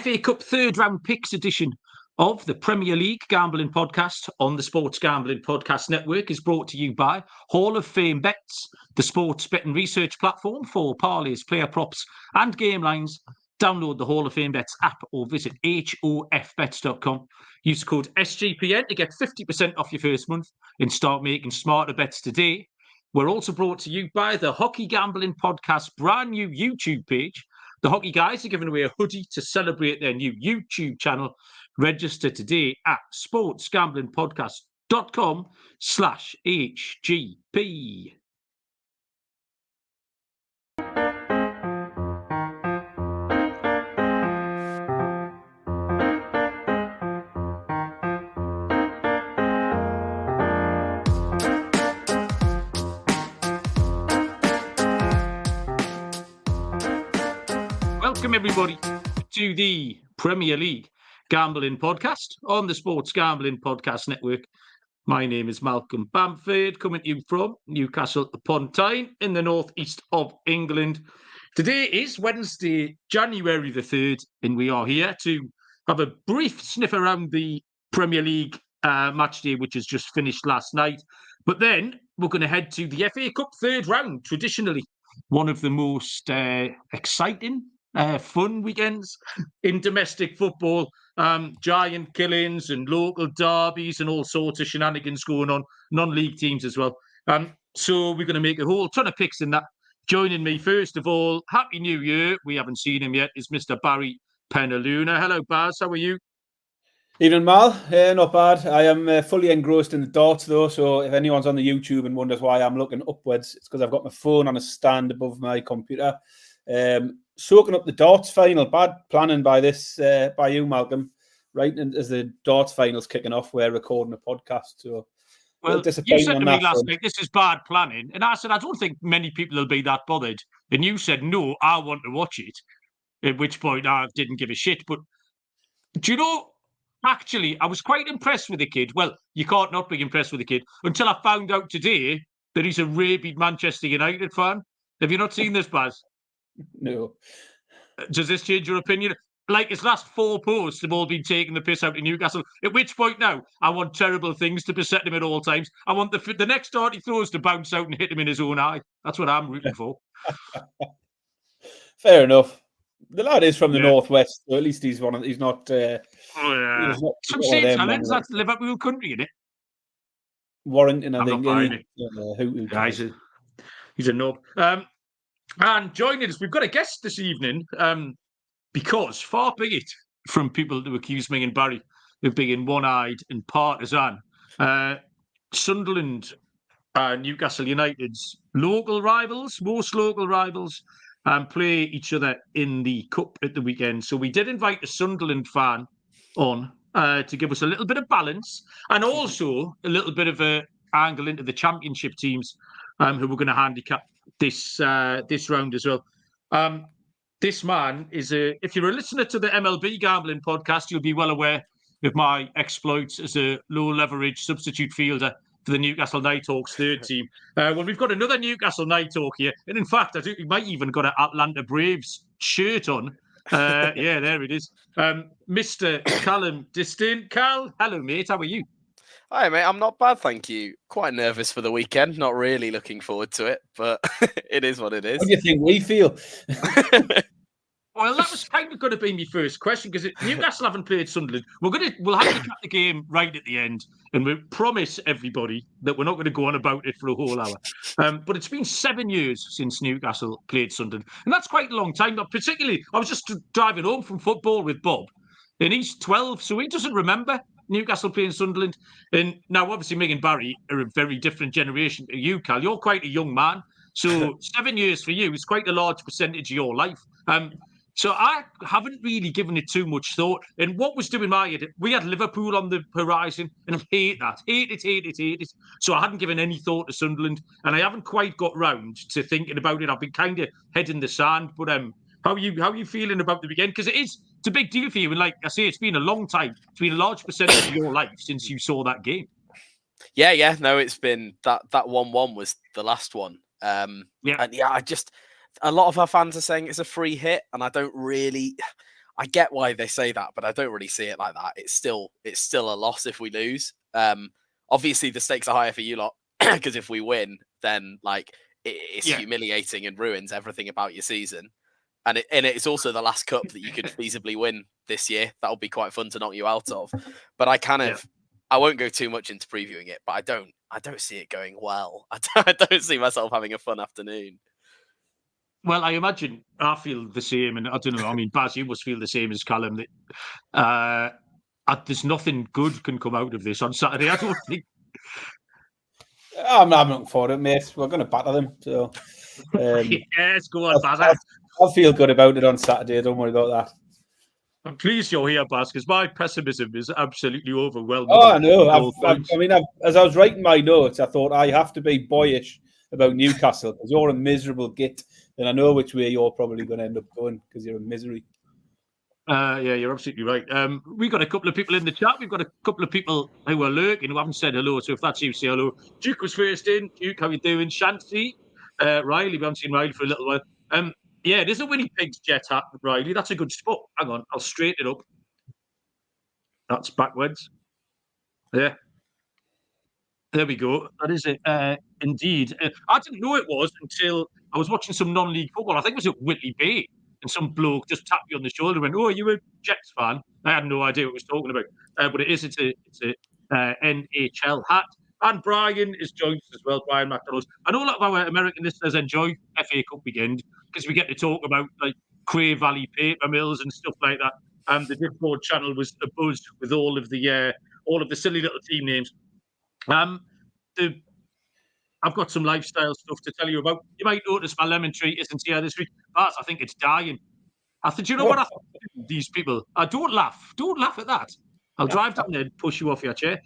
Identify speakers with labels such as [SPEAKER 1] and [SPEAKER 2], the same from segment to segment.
[SPEAKER 1] FA Cup third round picks edition of the Premier League Gambling Podcast on the Sports Gambling Podcast Network is brought to you by Hall of Fame Bets, the sports betting research platform for parlays, player props and game lines. Download the Hall of Fame Bets app or visit hofbets.com. Use code SGPN to get 50% off your first month and start making smarter bets today. We're also brought to you by the Hockey Gambling Podcast brand new YouTube page. The Hockey Guys are giving away a hoodie to celebrate their new YouTube channel. Register today at sportsgamblingpodcast.com/HGP. Welcome, everybody, to the Premier League Gambling Podcast on the Sports Gambling Podcast Network. My name is Malcolm Bamford, coming to you from Newcastle upon Tyne in the northeast of England. Today is Wednesday, January the 3rd, and we are here to have a brief sniff around the Premier League match day, which has just finished last night. But then we're going to head to the FA Cup third round, traditionally one of the most exciting fun weekends in domestic football. Giant killings and local derbies and all sorts of shenanigans going on, non-league teams as well. So we're going to make a whole ton of picks in that. Joining me, first of all, Happy New Year. We haven't seen him yet, is Mr. Barry Penaluna. Hello, Baz. How are you?
[SPEAKER 2] Evening, Mal. Not bad. I am fully engrossed in the darts, though, so if anyone's on the YouTube and wonders why I'm looking upwards, it's because I've got my phone on a stand above my computer. Soaking up the darts final. Bad planning by you, Malcolm. Right as the darts final's kicking off, we're recording a podcast. So,
[SPEAKER 1] well, you said to me last night, this is bad planning. And I said, I don't think many people will be that bothered. And you said, no, I want to watch it. At which point I didn't give a shit. But do you know, actually, I was quite impressed with the kid. Well, you can't not be impressed with the kid until I found out today that he's a rabid Manchester United fan. Have you not seen this, Baz?
[SPEAKER 2] No.
[SPEAKER 1] Does this change your opinion? Like, his last 4 posts have all been taking the piss out of Newcastle. At which point now, I want terrible things to beset him at all times. I want the next dart he throws to bounce out and hit him in his own eye. That's what I'm rooting for.
[SPEAKER 2] Fair enough. The lad is from the northwest, so at least he's not. He's not some
[SPEAKER 1] say talents. That's Liverpool country, innit?
[SPEAKER 2] Warrington, I think.
[SPEAKER 1] He's a nub. And joining us, we've got a guest this evening, because far be it from people to accuse me and Barry of being one-eyed and partisan. Sunderland and Newcastle United's local rivals, most local rivals, play each other in the Cup at the weekend. So we did invite a Sunderland fan on to give us a little bit of balance and also a little bit of an angle into the Championship teams who we're going to handicap this round as well. This man is if you're a listener to the MLB Gambling Podcast, you'll be well aware of my exploits as a low leverage substitute fielder for the Newcastle Nighthawks third team. Well, we've got another Newcastle Nighthawk here, and in fact, I think we might even got an Atlanta Braves shirt on. Yeah, there it is. Mr. Cal Distin. Cal, hello, mate. How are you?
[SPEAKER 3] Hi, mate. I'm not bad, thank you. Quite nervous for the weekend. Not really looking forward to it, but it is what it is.
[SPEAKER 2] What do you think we feel?
[SPEAKER 1] Well, that was kind of going to be my first question because Newcastle haven't played Sunderland. We'll have to cut the game right at the end, and we promise everybody that we're not going to go on about it for a whole hour. But it's been 7 years since Newcastle played Sunderland, and that's quite a long time. But particularly, I was just driving home from football with Bob, and he's 12, so he doesn't remember Newcastle playing Sunderland. And now, obviously, me and Barry are a very different generation to you, Cal. You're quite a young man, so 7 years for you is quite a large percentage of your life. So I haven't really given it too much thought. And what was doing my head, we had Liverpool on the horizon, and I hate that. Hate it. So I hadn't given any thought to Sunderland, and I haven't quite got round to thinking about it. I've been kind of head in the sand. But how are you feeling about the weekend? Because it's a big deal for you. And like I say, it's been a long time. It's been a large percentage of your life since you saw that game.
[SPEAKER 3] Yeah. No, it's been that 1-1 was the last one. And a lot of our fans are saying it's a free hit, and I don't really. I get why they say that, but I don't really see it like that. It's still a loss if we lose. Obviously the stakes are higher for you lot because if we win, then like it's humiliating and ruins everything about your season. And it's also the last cup that you could feasibly win this year. That'll be quite fun to knock you out of. But I won't go too much into previewing it, but I don't see it going well. I don't see myself having a fun afternoon.
[SPEAKER 1] Well, I imagine I feel the same, and I don't know. I mean, Baz, you must feel the same as Callum. That there's nothing good can come out of this on Saturday. I don't think.
[SPEAKER 2] I'm looking forward to it, mate. We're going to batter them. So,
[SPEAKER 1] yes, go on, Baz.
[SPEAKER 2] I'll feel good about it on Saturday. Don't worry about that.
[SPEAKER 1] I'm pleased you're here, Baz, because my pessimism is absolutely overwhelming.
[SPEAKER 2] Oh, I know. As I was writing my notes, I thought I have to be boyish about Newcastle because you're a miserable git, and I know which way you're probably going to end up going because you're in misery.
[SPEAKER 1] Yeah, you're absolutely right. We've got a couple of people in the chat. We've got a couple of people who are lurking who haven't said hello. So if that's you, say hello. Duke was first in. Duke, how you doing? Shanty, Riley. We haven't seen Riley for a little while. Yeah, there's a Winnie Pig's jet hat, Riley. That's a good spot. Hang on, I'll straighten it up. That's backwards. Yeah. There we go. That is it. Indeed. I didn't know it was until I was watching some non-league football. I think it was at Whitley Bay. And some bloke just tapped me on the shoulder and went, "Oh, are you a Jets fan?" I had no idea what he was talking about. But it's a NHL hat. And Brian is joined us as well, Brian McDonald. I know a lot of our American listeners enjoy FA Cup weekend because we get to talk about like Cray Valley paper mills and stuff like that. The Discord channel was abuzz with all of the silly little team names. I've got some lifestyle stuff to tell you about. You might notice my lemon tree isn't here this week. But I think it's dying. I think, you know what I think these people? Don't laugh. Don't laugh at that. I'll drive down there and push you off your chair.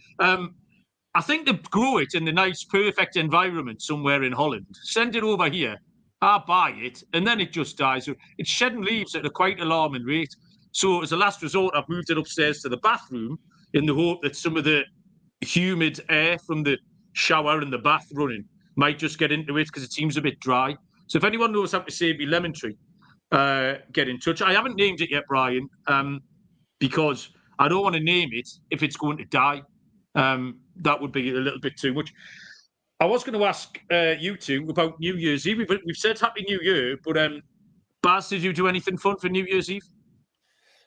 [SPEAKER 1] I think they grow it in the nice, perfect environment somewhere in Holland. Send it over here. I buy it, and then it just dies. It's shedding leaves at a quite alarming rate. So as a last resort, I've moved it upstairs to the bathroom in the hope that some of the humid air from the shower and the bath running might just get into it because it seems a bit dry. So if anyone knows how to save me lemon tree, get in touch. I haven't named it yet, Brian, because I don't want to name it if it's going to die. That would be a little bit too much. I was going to ask you two about New Year's Eve. We've said Happy New Year, but Baz, did you do anything fun for New Year's Eve?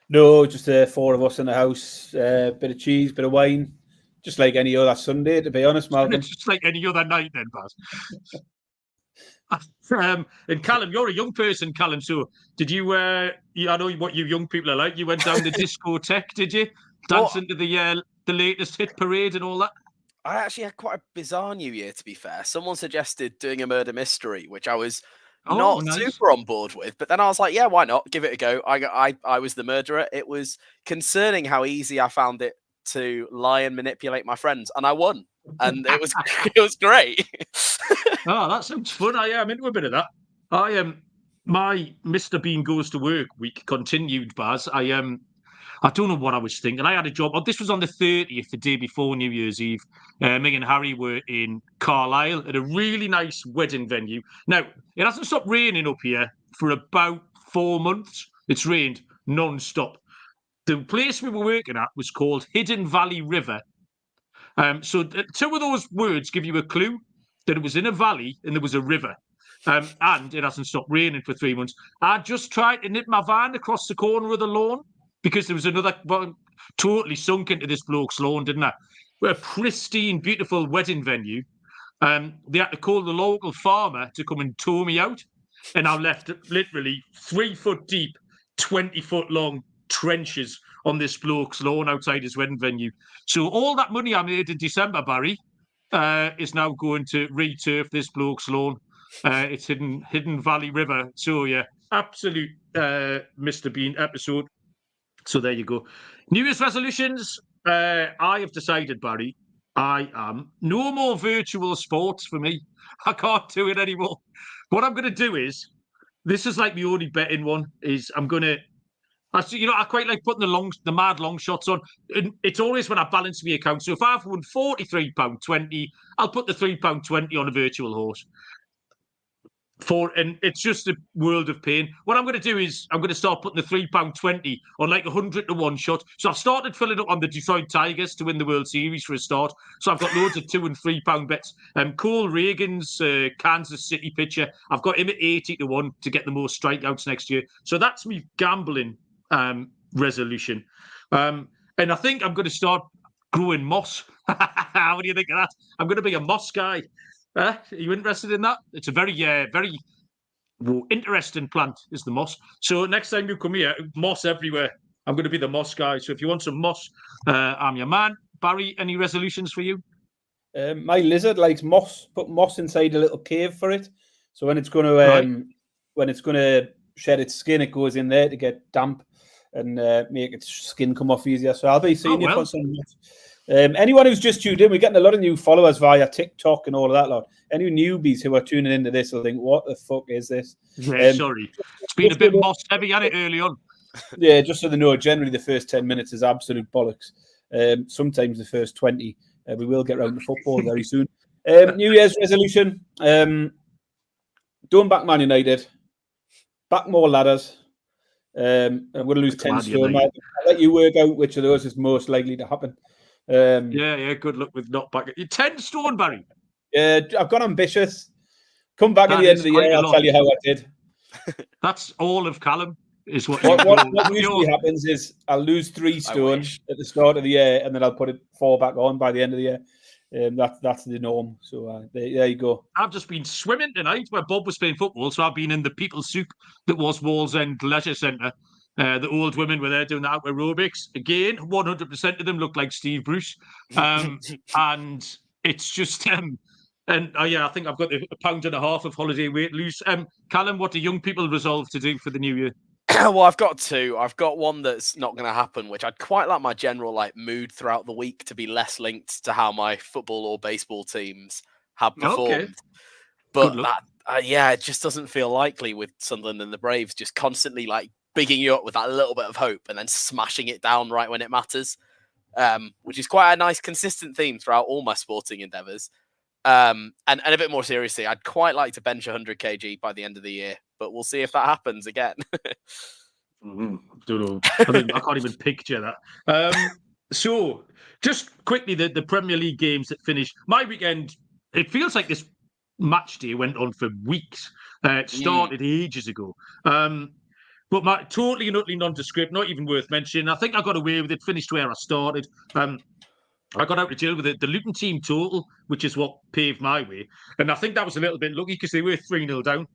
[SPEAKER 2] No, just 4 of us in the house, bit of cheese, bit of wine. Just like any other Sunday, to be honest, Malcolm.
[SPEAKER 1] It's just like any other night then, Baz. And Callum, you're a young person, Callum. So did you, I know what you young people are like. You went down the discotheque, did you? Dancing to the latest hit parade and all that?
[SPEAKER 3] I actually had quite a bizarre New Year, to be fair. Someone suggested doing a murder mystery, which I was not super on board with. But then I was like, yeah, why not? Give it a go. I was the murderer. It was concerning how easy I found it to lie and manipulate my friends, and I won, and it was great.
[SPEAKER 1] Oh, that sounds fun. I am into a bit of that. My Mr. Bean goes to work week continued, Baz. I don't know what I was thinking. I had a job. This was on the 30th, the day before New Year's Eve. Me and Harry were in Carlisle at a really nice wedding venue. Now, it hasn't stopped raining up here for about 4 months. It's rained non-stop. The place we were working at was called Hidden Valley River. So 2 of those words give you a clue that it was in a valley and there was a river. And it hasn't stopped raining for 3 months. I just tried to nip my van across the corner of the lawn because there was another one totally sunk into this bloke's lawn, didn't I? A pristine, beautiful wedding venue. They had to call the local farmer to come and tow me out. And I left literally 3 foot deep, 20 foot long trenches on this bloke's lawn outside his wedding venue. So all that money I made in December, Barry, is now going to re-turf this bloke's lawn. It's Hidden Valley River. So yeah, absolute Mr. Bean episode. So there you go. New Year's resolutions. I have decided, Barry, I am no more virtual sports for me. I can't do it anymore. What I'm going to do is, this is like the only betting one, is I'm going to, I quite like putting the mad long shots on. It's always when I balance my account. So if I've won £43.20, I'll put the £3.20 on a virtual horse. and it's just a world of pain. What I'm going to do is I'm going to start putting the £3.20 on like 100 to 1 shot. So I've started filling up on the Detroit Tigers to win the World Series for a start. So I've got loads of £2 and £3 bets. Cole Reagan's Kansas City pitcher, I've got him at 80 to 1 to get the most strikeouts next year. So that's me gambling resolution. And I think I'm going to start growing moss. What do you think of that? I'm going to be a moss guy. Are you interested in that? It's a very interesting plant, is the moss. So next time you come here, moss everywhere. I'm going to be the moss guy. So if you want some moss, I'm your man. Barry, any resolutions for you?
[SPEAKER 2] My lizard likes moss. Put moss inside a little cave for it. So when it's going to shed its skin, it goes in there to get damp and make its skin come off easier. So I'll be seeing you for some moss. Anyone who's just tuned in, we're getting a lot of new followers via TikTok and all of that lot. Any newbies who are tuning into this will think, what the fuck is this?
[SPEAKER 1] Yeah, sorry. It's been a bit moss heavy, hasn't it, early on?
[SPEAKER 2] Yeah, just so they know, generally the first 10 minutes is absolute bollocks. Sometimes the first 20. We will get round to football very soon. New Year's resolution. Don't back Man United. Back more ladders. I'm going to lose 10 stone. I'll let you work out which of those is most likely to happen.
[SPEAKER 1] Yeah. Good luck with not back. You're 10 stone, Barry.
[SPEAKER 2] Yeah, I've gone ambitious. Come back at the end of the year. I'll tell you how I did.
[SPEAKER 1] That's all of Callum. Is what
[SPEAKER 2] usually happens is I'll lose 3 stone at the start of the year, and then I'll put it 4 back on by the end of the year. That's the norm. So there you go.
[SPEAKER 1] I've just been swimming tonight where Bob was playing football, so I've been in the people's soup that was Wallsend Leisure Centre. The old women were there doing the out aerobics. Again, 100% of them look like Steve Bruce. And it's just... I think I've got £1.5 pound of holiday weight loose. Callum, what do young people resolve to do for the new year?
[SPEAKER 3] Well, I've got 2. I've got one that's not going to happen, which I'd quite like my general mood throughout the week to be less linked to how my football or baseball teams have performed. Okay. But that, it just doesn't feel likely with Sunderland and the Braves just constantly bigging you up with that little bit of hope and then smashing it down right when it matters, which is quite a nice consistent theme throughout all my sporting endeavours. And a bit more seriously, I'd quite like to bench 100 kg by the end of the year, but we'll see if that happens again.
[SPEAKER 1] Don't know. I can't even picture that. So, just quickly, the Premier League games that finished. My weekend, it feels like this match day went on for weeks. It started ages ago. But my totally and utterly nondescript, not even worth mentioning. I think I got away with it, finished where I started. I got out of jail with the Luton team total, which is what paved my way. And I think that was a little bit lucky because they were 3-0 down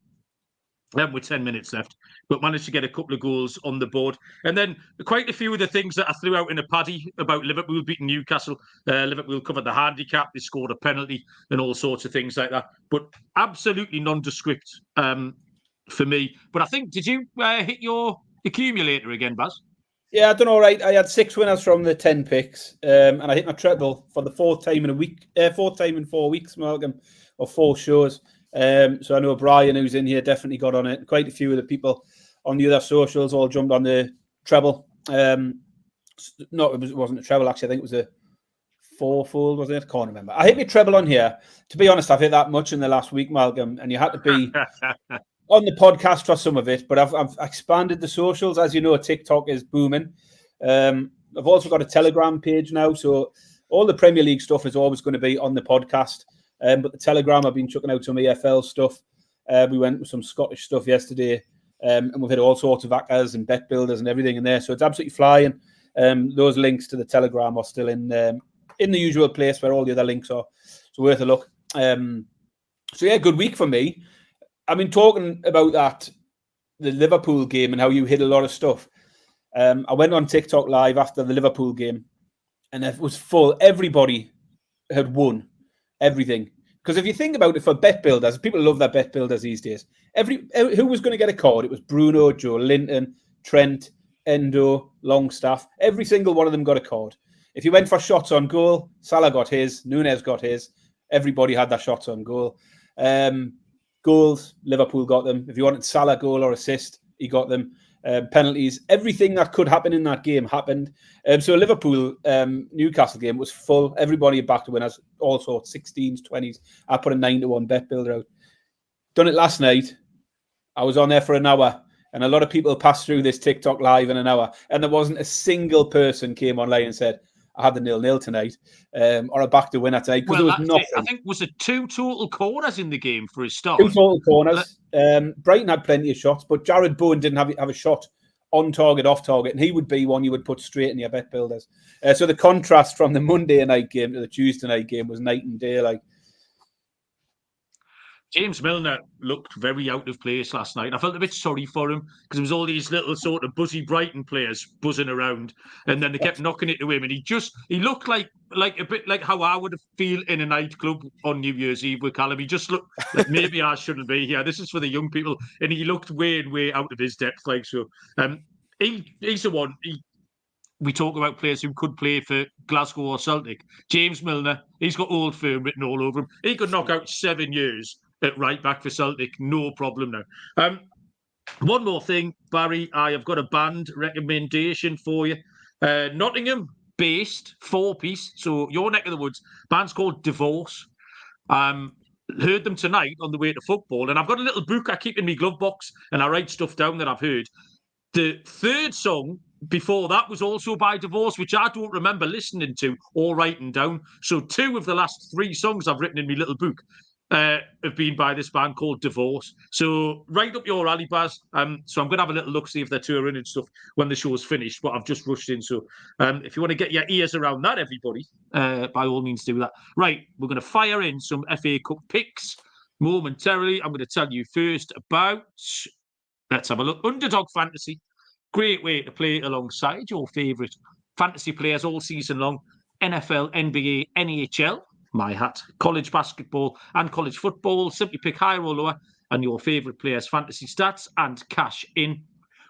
[SPEAKER 1] with 10 minutes left, but managed to get a couple of goals on the board. And then quite a few of the things that I threw out in a paddy about Liverpool beating Newcastle. Liverpool covered the handicap, they scored a penalty and all sorts of things like that. But absolutely nondescript for me. But I think, did you hit your accumulator again, Baz?
[SPEAKER 2] Yeah, I done all right. I had 6 winners from the 10 picks, and I hit my treble for the 4th time in a week. 4th time in 4 weeks, Malcolm, or 4 shows. So I know Brian, who's in here, definitely got on it. Quite a few of the people on the other socials all jumped on the treble. No, it wasn't a treble, actually. I think it was a 4-fold, wasn't it? I can't remember. I hit my treble on here. To be honest, I've hit that much in the last week, Malcolm, and you had to be on the podcast for some of it, but I've expanded the socials. As you know, TikTok is booming. I've also got a Telegram page now, so all the Premier League stuff is always going to be on the podcast. But the Telegram, I've been chucking out some EFL stuff. We went with some Scottish stuff yesterday, and we've had all sorts of hackers and bet builders and everything in there. So it's absolutely flying. Those links to the Telegram are still in the usual place where all the other links are. So worth a look. So yeah, good week for me. I've been talking about the Liverpool game and how you hit a lot of stuff. I went on TikTok live after the Liverpool game, and it was full. Everybody had won everything. Because if you think about it, for bet builders, people love their bet builders these days. Who was going to get a card? It was Bruno, Joe Linton, Trent, Endo, Longstaff. Every single one of them got a card. If you went for shots on goal, Salah got his, Nunez got his. Everybody had their shots on goal. Goals, Liverpool got them. If you wanted Salah goal or assist, he got them. Penalties, everything that could happen in that game happened. So Liverpool Newcastle game was full. Everybody backed the winners, all sorts, 16s, 20s. I put a 9-1 bet builder out. Done it last night. I was on there for an hour, and a lot of people passed through this TikTok live in an hour, and there wasn't a single person came online and said, I had the 0-0 tonight, or I backed the winner tonight, because there was nothing.
[SPEAKER 1] I think, was it 2 total corners in the game for a start?
[SPEAKER 2] 2 total corners. Brighton had plenty of shots, but Jared Bowen didn't have a shot on target, off target, and he would be one you would put straight in your bet builders. So the contrast from the Monday night game to the Tuesday night game was night and day. Like,
[SPEAKER 1] James Milner looked very out of place last night. I felt a bit sorry for him because there was all these little sort of buzzy Brighton players buzzing around, and then they kept knocking it to him, and he looked like a bit like how I would feel in a nightclub on New Year's Eve with Callum. He just looked like maybe I shouldn't be here. This is for the young people, and he looked way out of his depth. Like, so, he's the one. We talk about players who could play for Glasgow or Celtic. James Milner, he's got Old Firm written all over him. He could knock out 7 years at right back for Celtic, no problem now. One more thing, Barry, I have got a band recommendation for you. Nottingham-based 4-piece, so your neck of the woods. Band's called Divorce. Heard them tonight on the way to football, and I've got a little book I keep in my glove box, and I write stuff down that I've heard. The third song before that was also by Divorce, which I don't remember listening to or writing down. So 2 of the last 3 songs I've written in my little book have been by this band called Divorce. So right up your alley, Baz. So I'm going to have a little look, see if they're touring and stuff when the show's finished, but I've just rushed in. So if you want to get your ears around that, everybody, by all means do that. Right, we're going to fire in some FA Cup picks momentarily. I'm going to tell you first about, let's have a look, Underdog Fantasy. Great way to play alongside your favourite fantasy players all season long. NFL, NBA, NHL, my hat, college basketball and college football. Simply pick higher or lower and your favourite players' fantasy stats and cash in.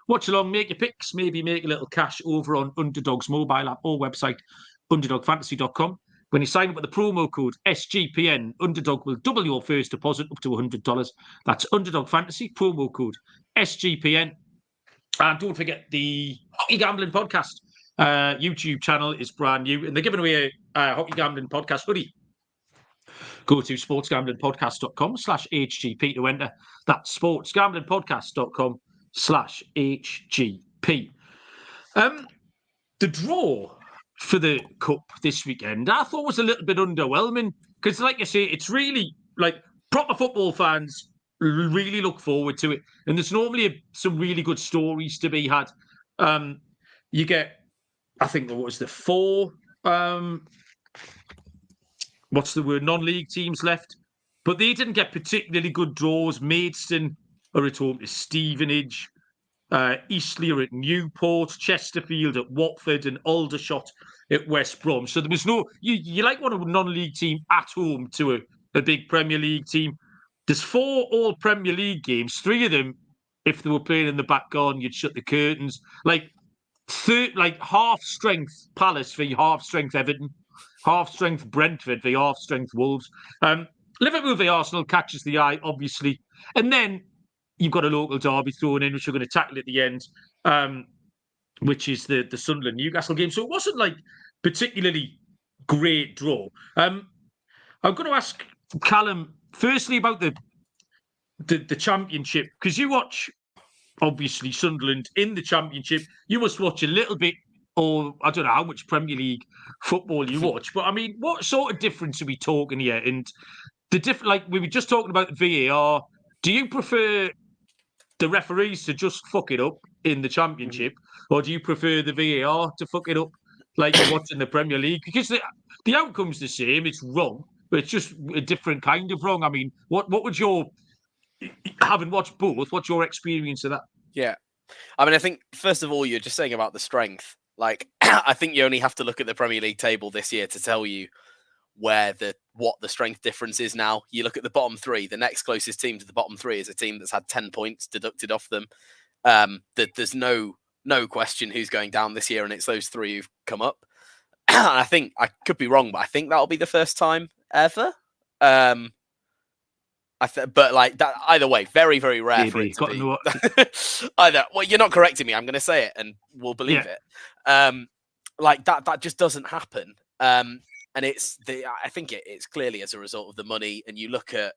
[SPEAKER 1] Watch along, make your picks, maybe make a little cash over on Underdog's mobile app or website, underdogfantasy.com. When you sign up with the promo code SGPN, Underdog will double your first deposit up to $100. That's Underdog Fantasy, promo code SGPN. And don't forget the Hockey Gambling Podcast YouTube channel is brand new, and they're giving away a Hockey Gambling Podcast hoodie. Go to sportsgamblingpodcast.com/HGP to enter. That's sportsgamblingpodcast.com/HGP. The draw for the Cup this weekend, I thought was a little bit underwhelming because, like you say, it's really like proper football fans really look forward to it, and there's normally some really good stories to be had. You get, I think there was the 4 non-league teams left, but they didn't get particularly good draws. Maidstone are at home to Stevenage, Eastleigh are at Newport, Chesterfield at Watford, and Aldershot at West Brom. So there was no, you like one of a non-league team at home to a big Premier League team. There's 4 all Premier League games. 3 of them, if they were playing in the back garden, you'd shut the curtains. Like half-strength Palace v half-strength Everton, half-strength Brentford v half-strength Wolves. Liverpool v Arsenal catches the eye, obviously. And then you've got a local derby thrown in, which we're going to tackle at the end, which is the Sunderland Newcastle game. So it wasn't like particularly great draw. I'm going to ask Callum firstly about the Championship, because you watch obviously Sunderland in the Championship. You must watch a little bit, or I don't know how much Premier League football you watch, but I mean, what sort of difference are we talking here? And like we were just talking about the VAR. Do you prefer the referees to just fuck it up in the Championship, or do you prefer the VAR to fuck it up like you're watching the Premier League? Because the outcome's the same. It's wrong, but it's just a different kind of wrong. I mean, what would your, having watched both, what's your experience of that?
[SPEAKER 3] Yeah. I mean, I think, first of all, you're just saying about the strength. Like, I think you only have to look at the Premier League table this year to tell you what the strength difference is now. You look at the bottom 3, the next closest team to the bottom 3 is a team that's had 10 points deducted off them. There's no question who's going down this year, and it's those 3 who've come up. And I think, I could be wrong, but I think that'll be the first time ever. But like that, either way, very, very rare for it to be. Either, well, you're not correcting me. I'm going to say it, and we'll believe it. Like that just doesn't happen. And I think it's clearly as a result of the money. And you look at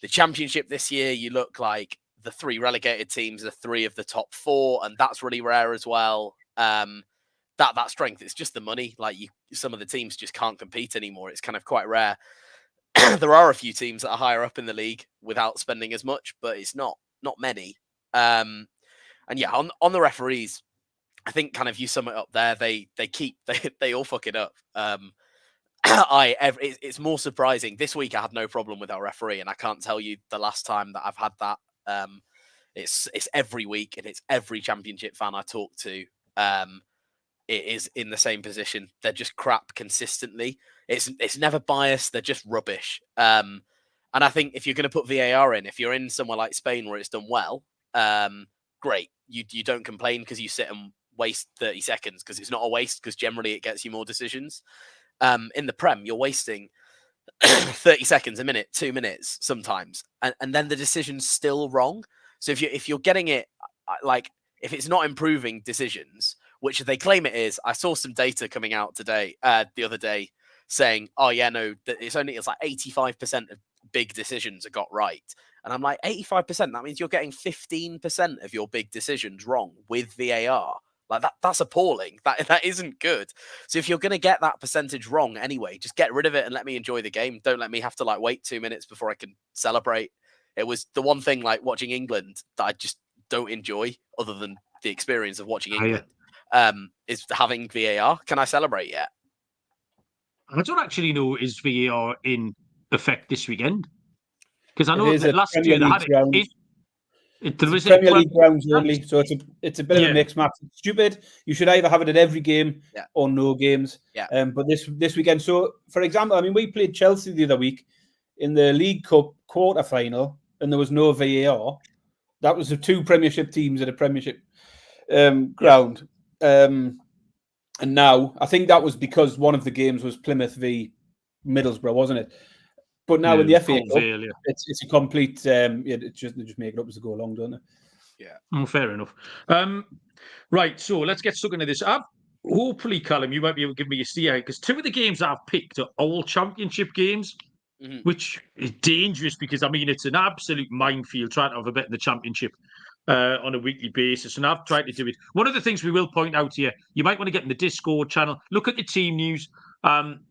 [SPEAKER 3] The Championship this year, you look like the 3 relegated teams are 3 of the top 4, and that's really rare as well. That strength, it's just the money. Like some of the teams just can't compete anymore. It's kind of quite rare. There are a few teams that are higher up in the league without spending as much, but it's not many. And yeah, on the referees, I think kind of you sum it up there. They all fuck it up. It's more surprising. This week I had no problem with our referee, and I can't tell you the last time that I've had that. It's every week, and it's every Championship fan I talk to. It is in the same position. They're just crap consistently. It's never biased. They're just rubbish. And I think if you're going to put VAR in, if you're in somewhere like Spain where it's done well, great. You don't complain because you sit and waste 30 seconds because it's not a waste because generally it gets you more decisions. In the Prem, you're wasting 30 seconds, a minute, 2 minutes sometimes, and then the decision's still wrong. So if you're getting it, like if it's not improving decisions, which they claim it is, I saw some data coming out today, the other day, saying, "Oh yeah, no, it's like 85% of big decisions are got right," and I'm like, 85%. That means you're getting 15% of your big decisions wrong with VAR. Like that's appalling. That isn't good. So if you're going to get that percentage wrong anyway, just get rid of it and let me enjoy the game. Don't let me have to like wait 2 minutes before I can celebrate. It was the one thing like watching England that I just don't enjoy, other than the experience of watching England, is having VAR. Can I celebrate yet?
[SPEAKER 1] I don't actually know, is VAR in effect this weekend? Because I know that last year they had it.
[SPEAKER 2] It's Premier League grounds only, so it's a bit of a mixed match. It's stupid. You should either have it at every game or no games. But this weekend, so for example, I mean, we played Chelsea the other week in the League Cup quarter final, and there was no VAR. That was the 2 Premiership teams at a Premiership ground. And now I think that was because one of the games was Plymouth v Middlesbrough, wasn't it? But now in the FA Cup, it's a complete. They just make it up as they go along, don't they?
[SPEAKER 1] Yeah. Fair enough. Right, so let's get stuck into this. Hopefully, Callum, you might be able to give me a steer, because 2 of the games I've picked are all Championship games, which is dangerous because, I mean, it's an absolute minefield trying to have a bet in the Championship on a weekly basis, and I've tried to do it. One of the things we will point out here, you might want to get in the Discord channel, look at the team news,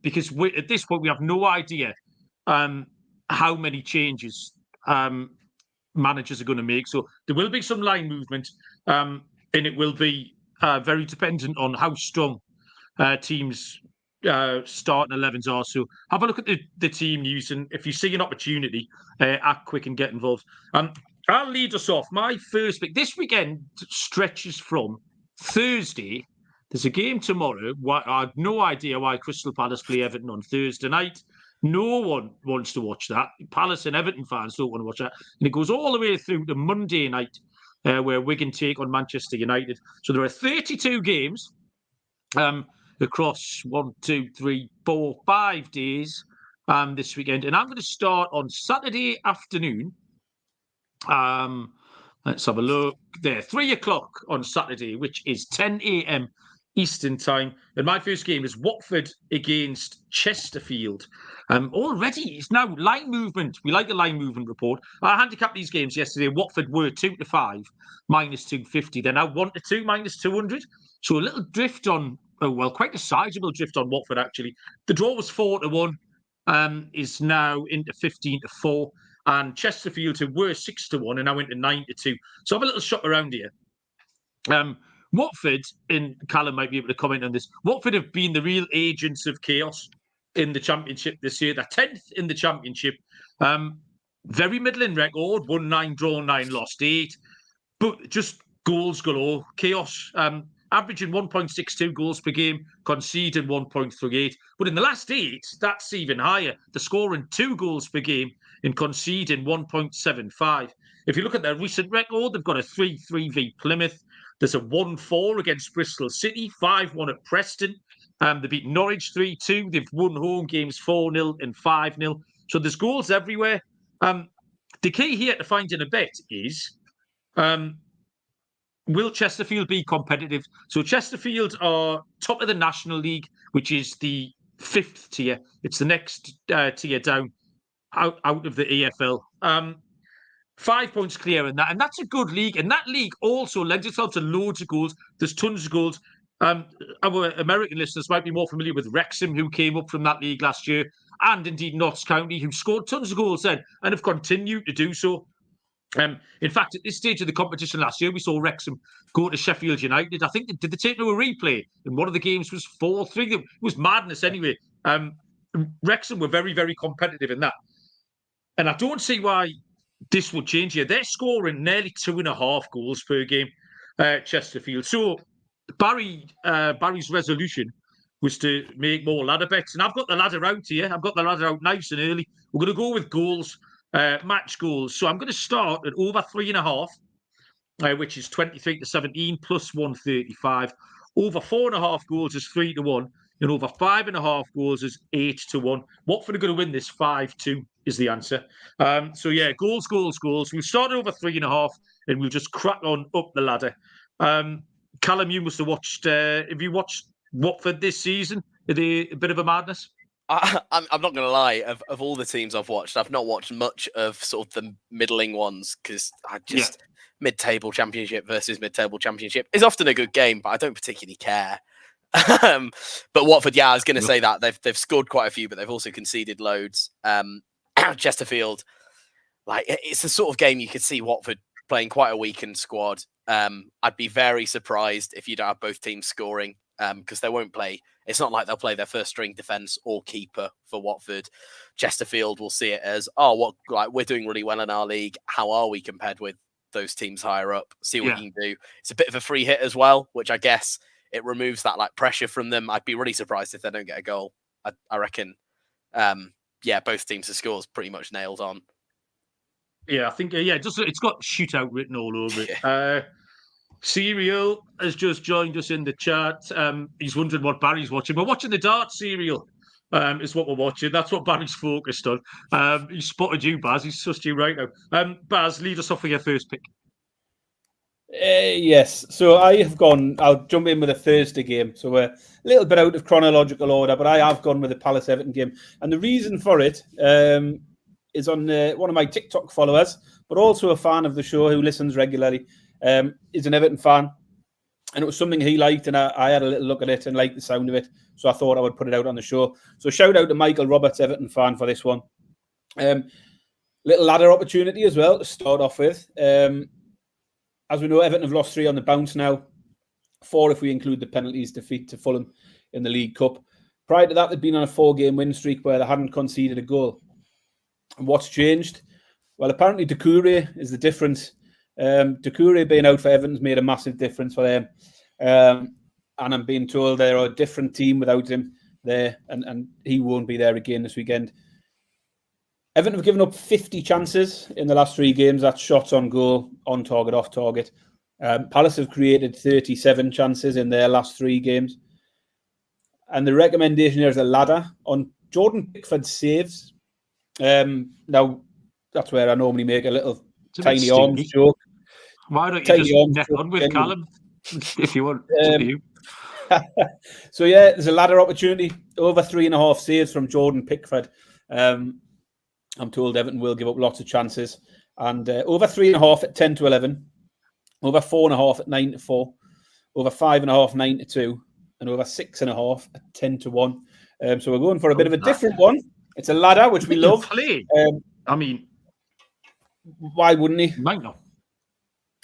[SPEAKER 1] because at this point we have no idea how many changes managers are going to make. So there will be some line movement, and it will be very dependent on how strong teams' starting 11s are. So have a look at the team news, and if you see an opportunity, act quick and get involved. I'll lead us off. My first pick this weekend stretches from Thursday. There's a game tomorrow. I have no idea why Crystal Palace play Everton on Thursday night. No one wants to watch that. Palace and Everton fans don't want to watch that. And it goes all the way through to Monday night, where Wigan take on Manchester United. So there are 32 games across 5 days this weekend. And I'm going to start on Saturday afternoon. Let's have a look there. 3 o'clock on Saturday, which is 10 a.m. Eastern time. And my first game is Watford against Chesterfield. Already, it's now line movement. We like a line movement report. I handicapped these games yesterday. Watford were 2-5, minus 250. They're now 1-2, minus 200. So a little drift on, quite a sizable drift on Watford, actually. The draw was 4-1, is now into 15-4. And Chesterfield, who were 6-1, and now into 9-2. So have a little shop around here. Watford, and Callum might be able to comment on this, Watford have been the real agents of chaos in the Championship this year. They're 10th in the Championship. Very middling record, won 9, drawn 9, lost 8. But just goals galore, chaos. Averaging 1.62 goals per game, conceding 1.38. But in the last 8, that's even higher. They're scoring 2 goals per game and conceding 1.75. If you look at their recent record, they've got a 3-3 v Plymouth. There's a 1-4 against Bristol City, 5-1 at Preston. They beat Norwich 3-2. They've won home games 4-0 and 5-0. So there's goals everywhere. The key here to finding a bet is, will Chesterfield be competitive? So Chesterfield are top of the National League, which is the 5th tier. It's the next tier down. out of the EFL. 5 points clear in that, and that's a good league. And that league also lends itself to loads of goals. There's tons of goals. Our American listeners might be more familiar with Wrexham, who came up from that league last year, and indeed Notts County, who scored tons of goals then and have continued to do so. In fact, at this stage of the competition last year, we saw Wrexham go to Sheffield United. I think did they take to a replay? And one of the games was 4-3. It was madness anyway. Wrexham were very, very competitive in that. And I don't see why this would change here. They're scoring nearly 2.5 goals per game, Chesterfield. So Barry's resolution was to make more ladder bets. And I've got the ladder out here. I've got the ladder out nice and early. We're going to go with goals. Match goals. So I'm going to start at over 3.5, which is 23-17 plus 135. Over 4.5 goals is 3-1, and over 5.5 goals is 8-1. Watford are going to win this 5-2 is the answer. So yeah, goals. We'll start at over 3.5, and we'll just crack on up the ladder. Callum, you must have watched. Have you watched Watford this season? Are they a bit of a madness?
[SPEAKER 3] I'm not going to lie. Of all the teams I've watched, I've not watched much of sort of the middling ones because I just mid-table championship versus mid-table championship is often a good game, but I don't particularly care. But Watford, I was going to say that they've scored quite a few, but they've also conceded loads. Chesterfield, like it's the sort of game you could see Watford playing quite a weakened squad. I'd be very surprised if you don't have both teams scoring because they won't play. It's not like they'll play their first string defence or keeper for Watford. Chesterfield will see it as, we're doing really well in our league. How are we compared with those teams higher up? See what you can do. It's a bit of a free hit as well, which I guess it removes that like pressure from them. I'd be really surprised if they don't get a goal. I reckon, both teams' to score is pretty much nailed on. Yeah,
[SPEAKER 1] I think, it's got shootout written all over it. Serial has just joined us in the chat. He's wondering what Barry's watching. We're watching the Dart Serial, is what we're watching. That's what Barry's focused on. He spotted you, Baz. He's sussed you right now. Baz, lead us off with your first pick.
[SPEAKER 2] Yes. So I'll jump in with a Thursday game. So we're a little bit out of chronological order, but I have gone with the Palace Everton game. And the reason for it is on one of my TikTok followers, but also a fan of the show who listens regularly. Is an Everton fan, and it was something he liked, and I had a little look at it and liked the sound of it, so I thought I would put it out on the show. So shout out to Michael Roberts, Everton fan, for this one. Little ladder opportunity as well to start off with. As we know, Everton have lost 3 on the bounce now, 4 if we include the penalties defeat to Fulham in the League Cup. Prior to that, they'd been on a 4-game win streak where they hadn't conceded a goal. And what's changed? Well, apparently Doucouré is the difference. Doucouré being out for Everton's made a massive difference for them. And I'm being told they're a different team without him there, and he won't be there again this weekend. Everton have given up 50 chances in the last 3 games. That's shots on goal, on target, off target. Palace have created 37 chances in their last 3 games. And the recommendation here is a ladder on Jordan Pickford's saves. Now, that's where I normally make a little tiny arms joke.
[SPEAKER 1] Why don't you just neck on with Callum if you want?
[SPEAKER 2] So there's a ladder opportunity. Over 3.5 saves from Jordan Pickford. I'm told Everton will give up lots of chances. And over 3.5 at 10-11. Over 4.5 at 9-4. Over 5.5, 9-2. And over 6.5 at 10-1. So we're going for a bit of a different one. It's a ladder, which we love. Why wouldn't he?
[SPEAKER 1] Might not.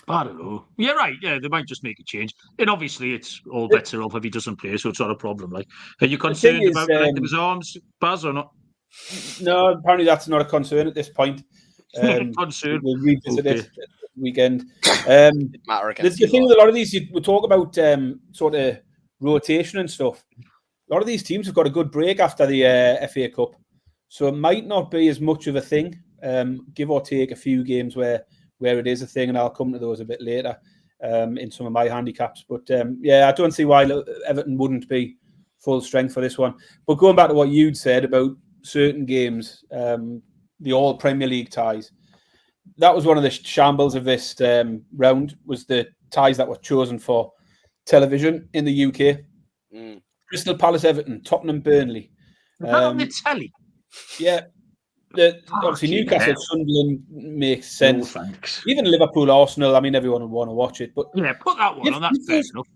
[SPEAKER 1] I don't know. Yeah, right. Yeah, they might just make a change. And obviously, it's all bets are off if he doesn't play, so it's not a problem. Like, are you concerned about the length of his arms, Baz, or not?
[SPEAKER 2] No, apparently that's not a concern at this point.
[SPEAKER 1] Concern.
[SPEAKER 2] We'll revisit it this weekend. The thing with a lot of these, we talk about sort of rotation and stuff. A lot of these teams have got a good break after the FA Cup, so it might not be as much of a thing. Give or take a few games where it is a thing, and I'll come to those a bit later in some of my handicaps. But I don't see why Everton wouldn't be full strength for this one. But going back to what you'd said about certain games, the all Premier League ties, that was one of the shambles of this round, was the ties that were chosen for television in the UK. Crystal Palace, Everton, Tottenham, Burnley.
[SPEAKER 1] On the telly?
[SPEAKER 2] Yeah. Obviously Newcastle,
[SPEAKER 1] hell.
[SPEAKER 2] Sunderland makes
[SPEAKER 1] No
[SPEAKER 2] sense.
[SPEAKER 1] thanks.
[SPEAKER 2] Even Liverpool, Arsenal. I mean, everyone would want to watch it, but
[SPEAKER 1] Yeah, put that one on. That's fair enough.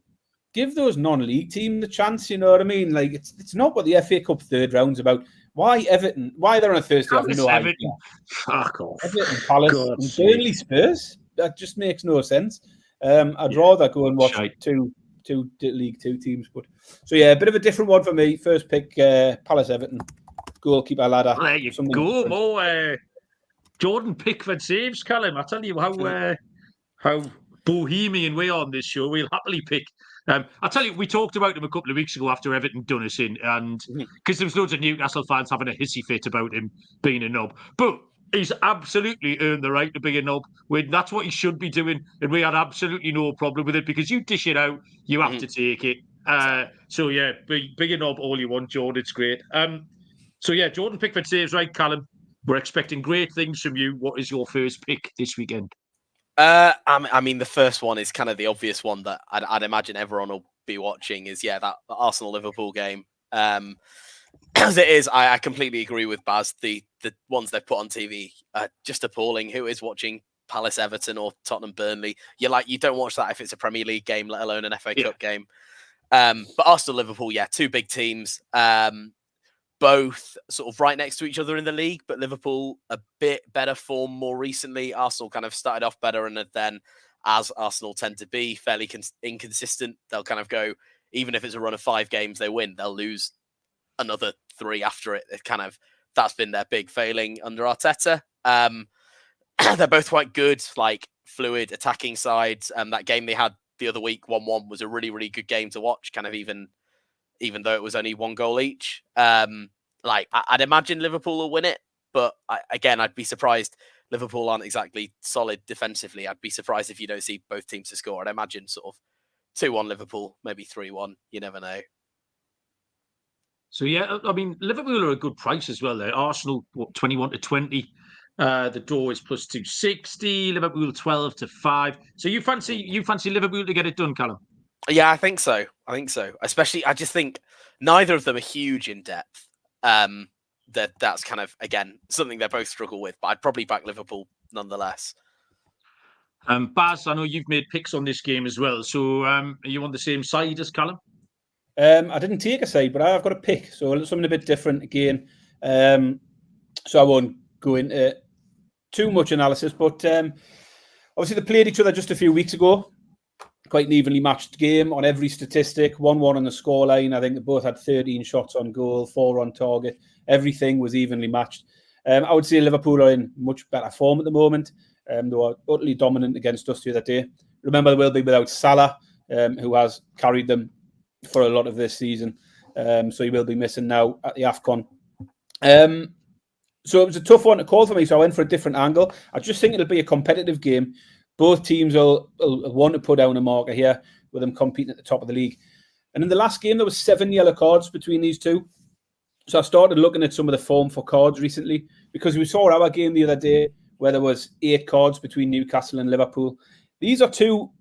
[SPEAKER 2] Give those non-league teams the chance. You know what I mean? Like it's not what the FA Cup third round's about. Why Everton? Why they're on a Thursday? I've no idea.
[SPEAKER 1] Fuck off.
[SPEAKER 2] Everton, Palace,
[SPEAKER 1] God's
[SPEAKER 2] and
[SPEAKER 1] sake.
[SPEAKER 2] Burnley, Spurs. That just makes no sense. I'd rather go and watch
[SPEAKER 1] Shite.
[SPEAKER 2] two League Two teams. But so yeah, a bit of a different one for me. First pick, Palace, Everton, goalkeeper ladder.
[SPEAKER 1] There you go. More Jordan Pickford saves, Callum. I tell you how bohemian we are on this show. We'll happily pick. I tell you, we talked about him a couple of weeks ago after Everton done us in, and because there was loads of Newcastle fans having a hissy fit about him being a knob, but he's absolutely earned the right to be a knob. That's what he should be doing, and we had absolutely no problem with it because you dish it out, you have to take it. So yeah, be a knob all you want, Jordan. It's great. So yeah, Jordan Pickford saves, right, Callum? We're expecting great things from you. What is your first pick this weekend?
[SPEAKER 3] I mean, the first one is kind of the obvious one that I'd imagine everyone will be watching is, that Arsenal-Liverpool game. As it is, I completely agree with Baz. The ones they've put on TV are just appalling. Who is watching Palace-Everton or Tottenham-Burnley? You don't watch that if it's a Premier League game, let alone an FA Cup game. But Arsenal-Liverpool, two big teams. Both sort of right next to each other in the league, but Liverpool a bit better form more recently. Arsenal kind of started off better, and then, as Arsenal tend to be, fairly inconsistent. They'll kind of go, even if it's a run of 5 games they win, they'll lose another 3 after it. That's been their big failing under Arteta. They're both quite good, like fluid attacking sides. That game they had the other week, 1-1, was a really, really good game to watch. Kind of even though it was only 1 goal each. I'd imagine Liverpool will win it, but I'd be surprised. Liverpool aren't exactly solid defensively. I'd be surprised if you don't see both teams to score. I'd imagine sort of 2-1 Liverpool, maybe 3-1. You never know.
[SPEAKER 1] So yeah, I mean, Liverpool are a good price as well. There, Arsenal 21-20. The draw is plus 260. Liverpool 12-5. So you fancy Liverpool to get it done, Callum?
[SPEAKER 3] Yeah, I think so. Especially, I just think neither of them are huge in depth. That's kind of, again, something they both struggle with, but I'd probably back Liverpool nonetheless.
[SPEAKER 1] Baz, I know you've made picks on this game as well. So are you on the same side as Callum?
[SPEAKER 2] I didn't take a side, but I've got a pick. So something a bit different again. So I won't go into too much analysis, but obviously they played each other just a few weeks ago. Quite an evenly matched game on every statistic. 1-1 on the scoreline. I think they both had 13 shots on goal, 4 on target. Everything was evenly matched. I would say Liverpool are in much better form at the moment. They were utterly dominant against us the other day. Remember, they will be without Salah, who has carried them for a lot of this season. So he will be missing now at the AFCON. So it was a tough one to call for me, so I went for a different angle. I just think it'll be a competitive game. Both teams will want to put down a marker here with them competing at the top of the league. And in the last game, there was 7 yellow cards between these two. So I started looking at some of the form for cards recently because we saw our game the other day where there was 8 cards between Newcastle and Liverpool. These are 2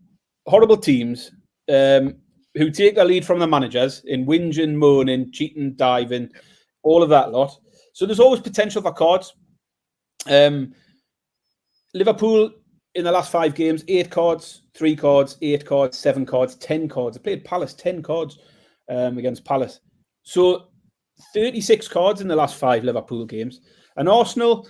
[SPEAKER 2] horrible teams who take their lead from the managers in whinging, moaning, cheating, diving, all of that lot. So there's always potential for cards. Liverpool, in the last 5 games, 8 cards, 3 cards, 8 cards, 7 cards, 10 cards. I played Palace 10 cards against Palace. So 36 cards in the last 5 Liverpool games. And Arsenal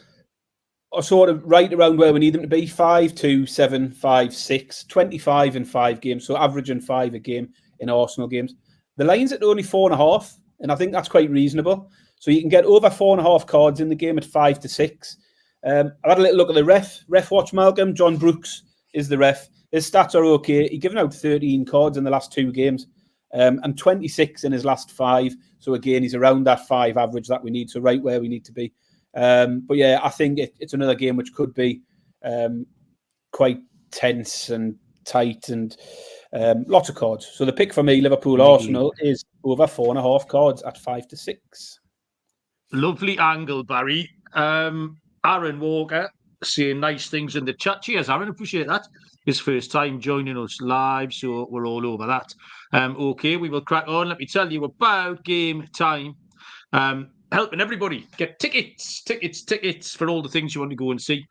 [SPEAKER 2] are sort of right around where we need them to be. 5, 2, 7, 5, 6, 25 in 5 games. So averaging 5 a game in Arsenal games. The line's at only 4.5, and I think that's quite reasonable. So you can get over 4.5 cards in the game at 5-6. I had a little look at the ref watch, Malcolm. John Brooks is the ref. His stats are okay. He's given out 13 cards in the last 2 games and 26 in his last 5. So again, he's around that 5 average that we need. So right where we need to be. But yeah, I think it's another game which could be quite tense and tight and lots of cards. So the pick for me, Liverpool-Arsenal, is over 4.5 cards at 5-6.
[SPEAKER 1] Lovely angle, Barry. Aaron Walker saying nice things in the chat. Cheers, Aaron. Appreciate that. His first time joining us live, so we're all over that. Okay, we will crack on. Let me tell you about game time. helping everybody get tickets for all the things you want to go and see.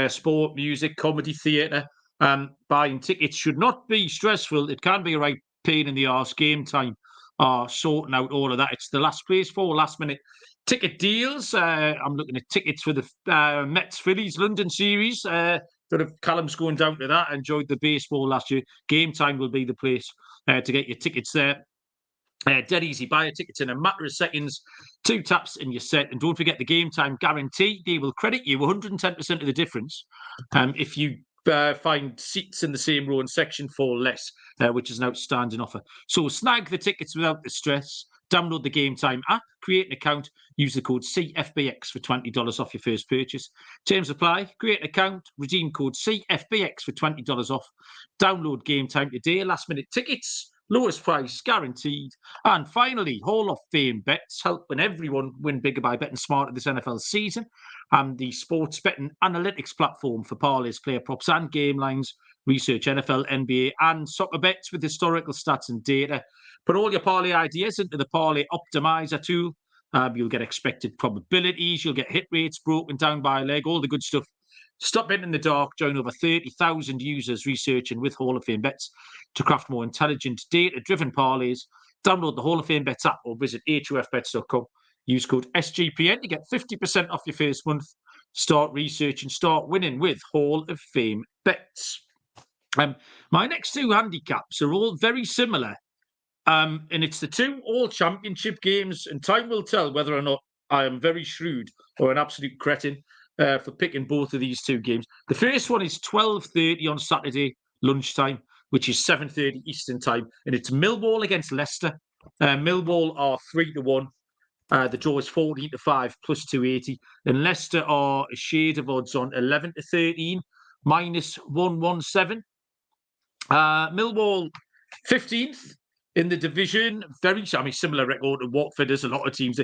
[SPEAKER 1] Sport, music, comedy, theatre. Buying tickets should not be stressful. It can be a right pain in the arse. Game time sorting out all of that. It's the last place for last minute ticket deals. I'm looking at tickets for the Mets Phillies London series. Sort of Callum's going down to that. I enjoyed the baseball last year. Game time will be the place to get your tickets there. Dead easy. Buy your tickets in a matter of seconds. 2 taps and you're set. And don't forget the game time guarantee. They will credit you 110% of the difference if you find seats in the same row and section for less, which is an outstanding offer. So snag the tickets without the stress. Download the Game Time app, create an account, use the code CFBX for $20 off your first purchase. Terms apply. Create an account, redeem code CFBX for $20 off. Download Game Time today. Last minute tickets. Lowest price guaranteed. And finally, Hall of Fame bets, helping everyone win bigger by betting smarter this NFL season. And the sports betting analytics platform for parlays, player props, and game lines. Research NFL, NBA, and soccer bets with historical stats and data. Put all your parlay ideas into the Parlay Optimizer tool. You'll get expected probabilities. You'll get hit rates broken down by leg, all the good stuff. Stop betting in the dark. Join over 30,000 users researching with Hall of Fame bets to craft more intelligent, data-driven parlays. Download the Hall of Fame bets app or visit hofbets.com. Use code SGPN to get 50% off your first month. Start researching, start winning with Hall of Fame bets. My next 2 handicaps are all very similar. And it's the 2 all-championship games, and time will tell whether or not I am very shrewd or an absolute cretin for picking both of these 2 games. The first one is 12:30 on Saturday lunchtime, which is 7:30 Eastern time, and it's Millwall against Leicester. Millwall are 3-1. The draw is 14-5 plus 280, and Leicester are a shade of odds on 11-13 minus 117. Millwall 15th in the division, similar record to Watford as a lot of teams.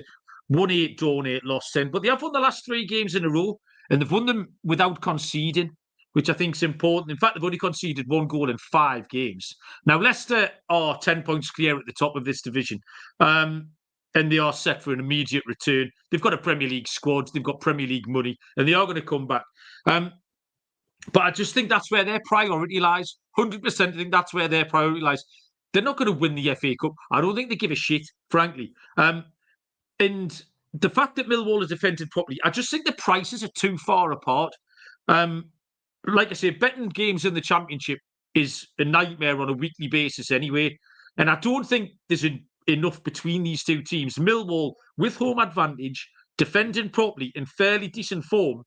[SPEAKER 1] Won 8, drawn 8, lost 10. But they have won the last 3 games in a row, and they've won them without conceding, which I think is important. In fact, they've only conceded 1 goal in 5 games. Now, Leicester are 10 points clear at the top of this division, and they are set for an immediate return. They've got a Premier League squad, they've got Premier League money, and they are going to come back. But I just think that's where their priority lies. 100% I think that's where their priority lies. They're not going to win the FA Cup. I don't think they give a shit, frankly. And the fact that Millwall is defended properly, I just think the prices are too far apart. Like I say, betting games in the Championship is a nightmare on a weekly basis anyway. And I don't think there's enough between these 2 teams. Millwall, with home advantage, defending properly in fairly decent form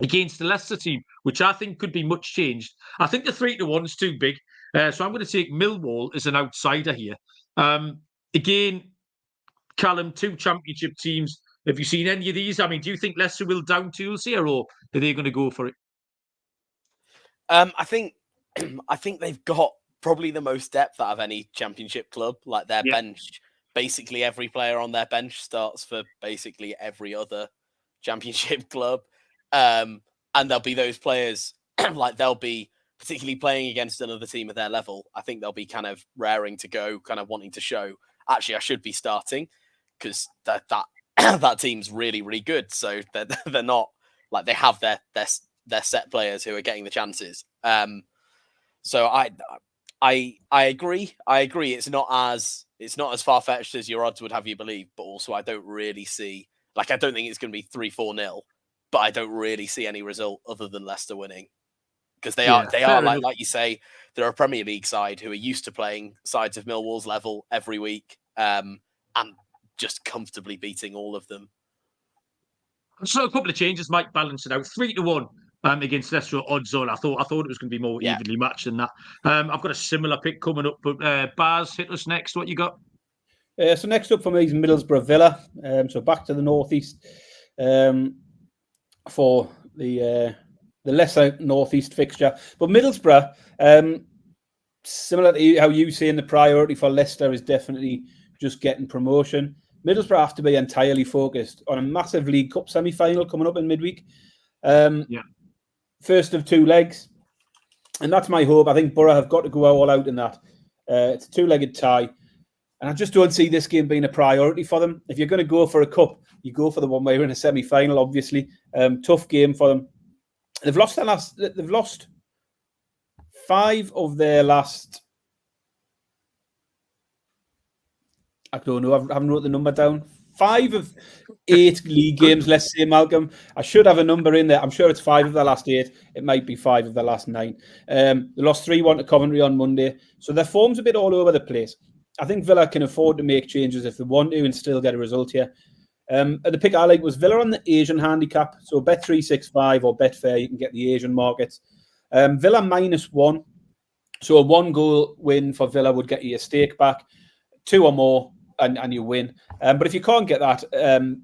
[SPEAKER 1] against the Leicester team, which I think could be much changed. I think the 3-1 is too big. So I'm going to take Millwall as an outsider here. Again, Callum, 2 Championship teams. Have you seen any of these? I mean, do you think Leicester will down tools here, or are they going to go for it?
[SPEAKER 3] I think they've got probably the most depth out of any Championship club. Like their bench, basically every player on their bench starts for basically every other Championship club. And there'll be those players, like they'll be particularly playing against another team at their level. I think they'll be kind of raring to go, kind of wanting to show, actually, I should be starting because that team's really, really good. So they're not like they have their set players who are getting the chances. So I agree. It's not as far-fetched as your odds would have you believe, but also I don't really see, I don't think it's going to be 3-4-0, but I don't really see any result other than Leicester winning. Because they are like you say, they're a Premier League side who are used to playing sides of Millwall's level every week, and just comfortably beating all of them.
[SPEAKER 1] So a couple of changes might balance it out. 3-1 against Leicester odds on. I thought it was going to be more evenly matched than that. I've got a similar pick coming up, but Baz, hit us next. What you got?
[SPEAKER 2] So next up for me is Middlesbrough Villa. So back to the northeast for the lesser northeast fixture. But Middlesbrough, similar to how you saying the priority for Leicester is definitely just getting promotion. Middlesbrough have to be entirely focused on a massive League Cup semi-final coming up in midweek. First of 2 legs. And that's my hope. I think Borough have got to go all out in that. It's a 2-legged tie. And I just don't see this game being a priority for them. If you're going to go for a cup, you go for the one where you're in a semi-final, obviously. Tough game for them. They've lost 5 of their last... I don't know, I haven't wrote the number down. 5 of 8 league games, let's say, Malcolm. I should have a number in there. I'm sure it's 5 of the last 8. It might be 5 of the last 9. They lost 3-1 to Coventry on Monday. So their form's a bit all over the place. I think Villa can afford to make changes if they want to and still get a result here. The pick I like was Villa on the Asian handicap. So Bet365 or Betfair, you can get the Asian markets. Villa -1. So a 1-goal win for Villa would get you a stake back. 2 or more and you win. But if you can't get that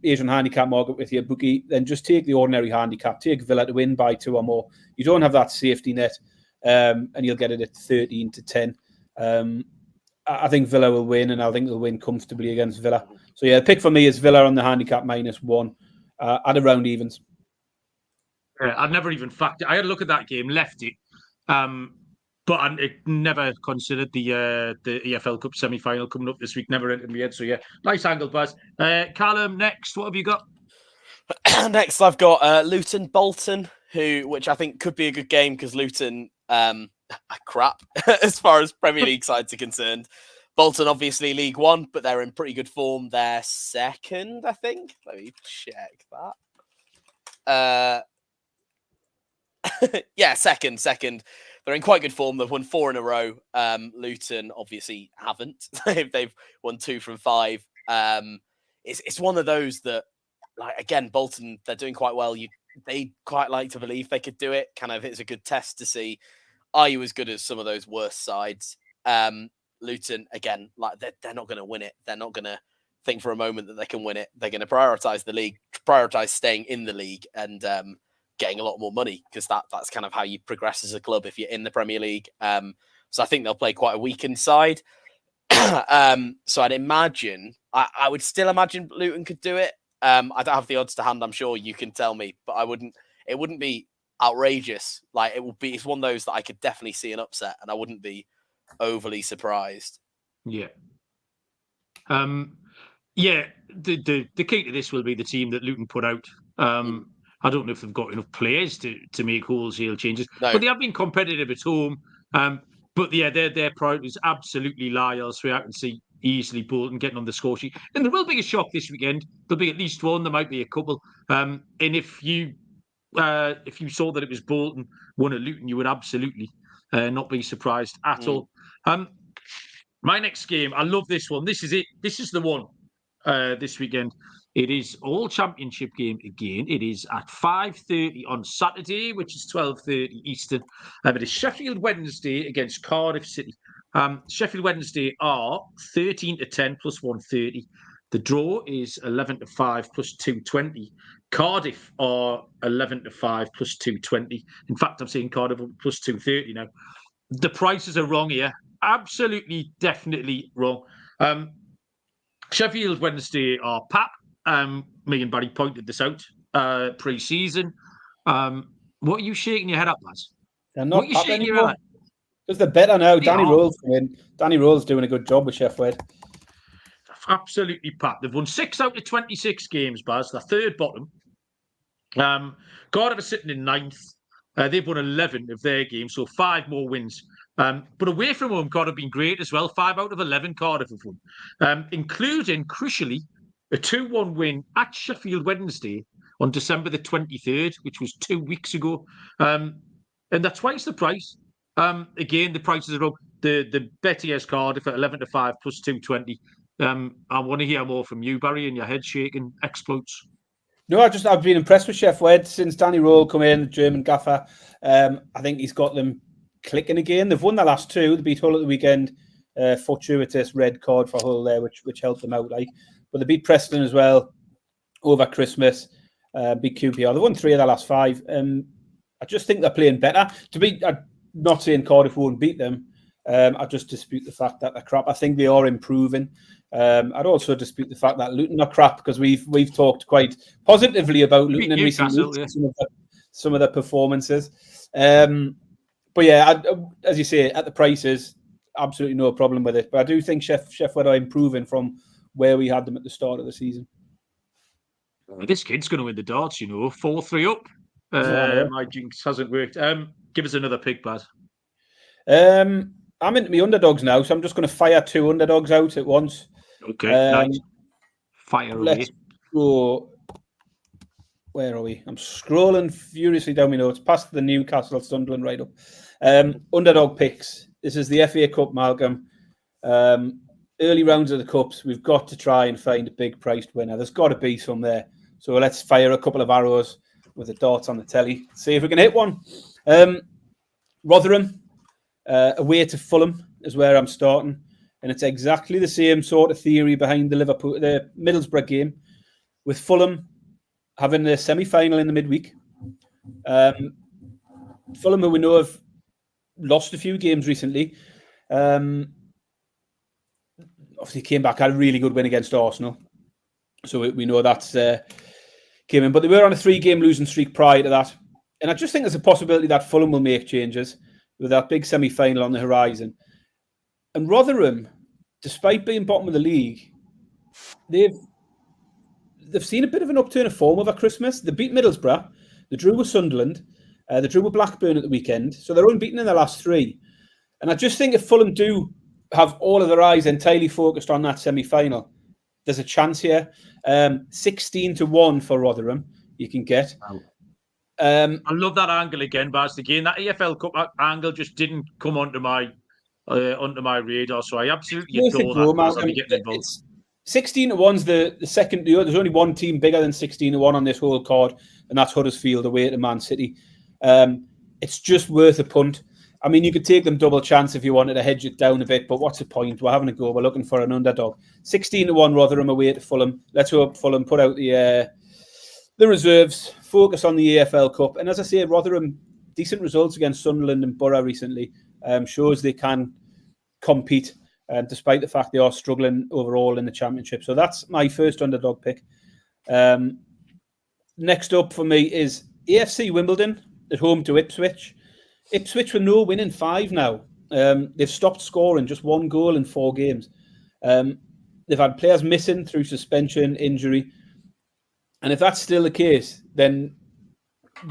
[SPEAKER 2] Asian handicap market with your bookie, then just take the ordinary handicap. Take Villa to win by 2 or more. You don't have that safety net, and you'll get it at 13-10. I think Villa will win, and I think they'll win comfortably against Villa. So yeah, the pick for me is Villa on the handicap -1 at around evens.
[SPEAKER 1] I'd never even factored. I had a look at that game, left it, but I never considered the EFL Cup semi-final coming up this week. Never entered my head. So yeah, nice angle, Baz. Callum, next, what have you got?
[SPEAKER 3] Next, I've got Luton Bolton, which I think could be a good game because Luton crap as far as Premier League sides are concerned. Bolton obviously League One, but they're in pretty good form. They're second, I think. Let me check that. Yeah, second. They're in quite good form. They've won 4 in a row. Luton obviously haven't. They've won 2 from 5. It's one of those that, like, again, Bolton, they're doing quite well. They quite like to believe they could do it. Kind of, it's a good test to see, are you as good as some of those worst sides? Luton, again, like they're not going to win it. They're not going to think for a moment that they can win it. They're going to prioritise the league, prioritise staying in the league and getting a lot more money because that's kind of how you progress as a club if you're in the Premier League. So I think they'll play quite a weakened side. So I'd imagine, I would still imagine Luton could do it. I don't have the odds to hand. I'm sure you can tell me, but it wouldn't be outrageous. Like it's one of those that I could definitely see an upset and I wouldn't be overly surprised.
[SPEAKER 1] Yeah. Yeah, the key to this will be the team that Luton put out. I don't know if they've got enough players to make wholesale changes, but they have been competitive at home. But yeah, their priorities absolutely lie elsewhere. I can see easily Bolton getting on the score sheet. And there will be a shock this weekend. There'll be at least one. There might be a couple. And if you saw that it was Bolton won at Luton, you would absolutely not be surprised at all. My next game, I love this one. This is it. This is the one this weekend. It is all championship game again. It is at 5:30 on Saturday, which is 12:30 Eastern. It is Sheffield Wednesday against Cardiff City. Sheffield Wednesday are 13-10 plus 130. The draw is 11-5 plus 220. Cardiff are 11-5 plus 220. In fact, I'm saying Cardiff plus 230 now. The prices are wrong here. Absolutely, definitely wrong. Sheffield Wednesday are pap. Me and Barry pointed this out pre-season. What are you shaking your head at, Baz?
[SPEAKER 2] They're not what are you shaking anymore. Your head at? Because they're better now. Danny Roll's coming. Danny Roll's doing a good job with Sheff Wed.
[SPEAKER 1] Absolutely pat. They've won 6 out of 26 games, Baz. They're third bottom. Cardiff are sitting in 9th. They've won 11 of their games, so 5 more wins. But away from home, Cardiff have been great as well. 5 out of 11 Cardiff have won, including, crucially, a 2-1 win at Sheffield Wednesday on December the 23rd, which was 2 weeks ago. And they're twice the price. Again, the prices are up. The bet here is Cardiff at 11-5 plus 220. I want to hear more from you, Barry, and your head shaking exploits.
[SPEAKER 2] No, I've been impressed with Sheff Wed since Danny Roll come in, the German gaffer. I think he's got them clicking again. They've won the last 2. They beat Hull at the weekend. Fortuitous red card for Hull there, which helped them out. But they beat Preston as well over Christmas. Beat QPR. They've won 3 of their last 5. I just think they're playing better. I'm not saying Cardiff won't beat them. I just dispute the fact that they're crap. I think they are improving. I'd also dispute the fact that Luton are crap because we've talked quite positively about Luton in recent weeks. Yeah. Some of their performances. But yeah, as you say, at the prices, absolutely no problem with it. But I do think Sheff Wed are improving from where we had them at the start of the season.
[SPEAKER 1] This kid's going to win the darts, 4-3 up. My jinx hasn't worked. Give us another pick, Baz.
[SPEAKER 2] I'm into my underdogs now, so I'm just going to fire 2 underdogs out at once.
[SPEAKER 1] Okay, nice. Fire away.
[SPEAKER 2] Let's go. Where are we? I'm scrolling furiously down my notes, past the Newcastle, Sunderland, right up. Underdog picks. This is the FA Cup, Malcolm. Early rounds of the Cups, we've got to try and find a big priced winner. There's got to be some there. So let's fire a couple of arrows with the darts on the telly. See if we can hit one. Rotherham, away to Fulham is where I'm starting. And it's exactly the same sort of theory behind the Middlesbrough game, with Fulham having the semi-final in the midweek. Fulham, who we know have lost a few games recently, obviously came back, had a really good win against Arsenal. So we know that's came in. But they were on a 3-game losing streak prior to that. And I just think there's a possibility that Fulham will make changes with that big semi-final on the horizon. And Rotherham, despite being bottom of the league, they've seen a bit of an upturn of form over Christmas. They beat Middlesbrough, they drew with Sunderland, they drew with Blackburn at the weekend. So they're unbeaten in their last 3. And I just think if Fulham do have all of their eyes entirely focused on that semi-final, there's a chance here. 16-1 for Rotherham, you can get.
[SPEAKER 1] Wow. I love that angle again, Baz. Again, that EFL Cup angle just didn't come onto my radar, so I absolutely adore that. I'll be getting involved.
[SPEAKER 2] 16-1's the second. There's only one team bigger than 16-1 on this whole card, and that's Huddersfield away to Man City. It's just worth a punt. I mean, you could take them double chance if you wanted to hedge it down a bit, but what's the point? We're having a go. We're looking for an underdog. 16-1 Rotherham away to Fulham. Let's hope Fulham put out the reserves, focus on the EFL Cup. And as I say, Rotherham, decent results against Sunderland and Borough recently, shows they can compete, despite the fact they are struggling overall in the Championship. So that's my first underdog pick. Next up for me is AFC Wimbledon at home to Ipswich. Ipswich with no win in 5 now. They've stopped scoring, just 1 goal in 4 games. They've had players missing through suspension, injury. And if that's still the case, then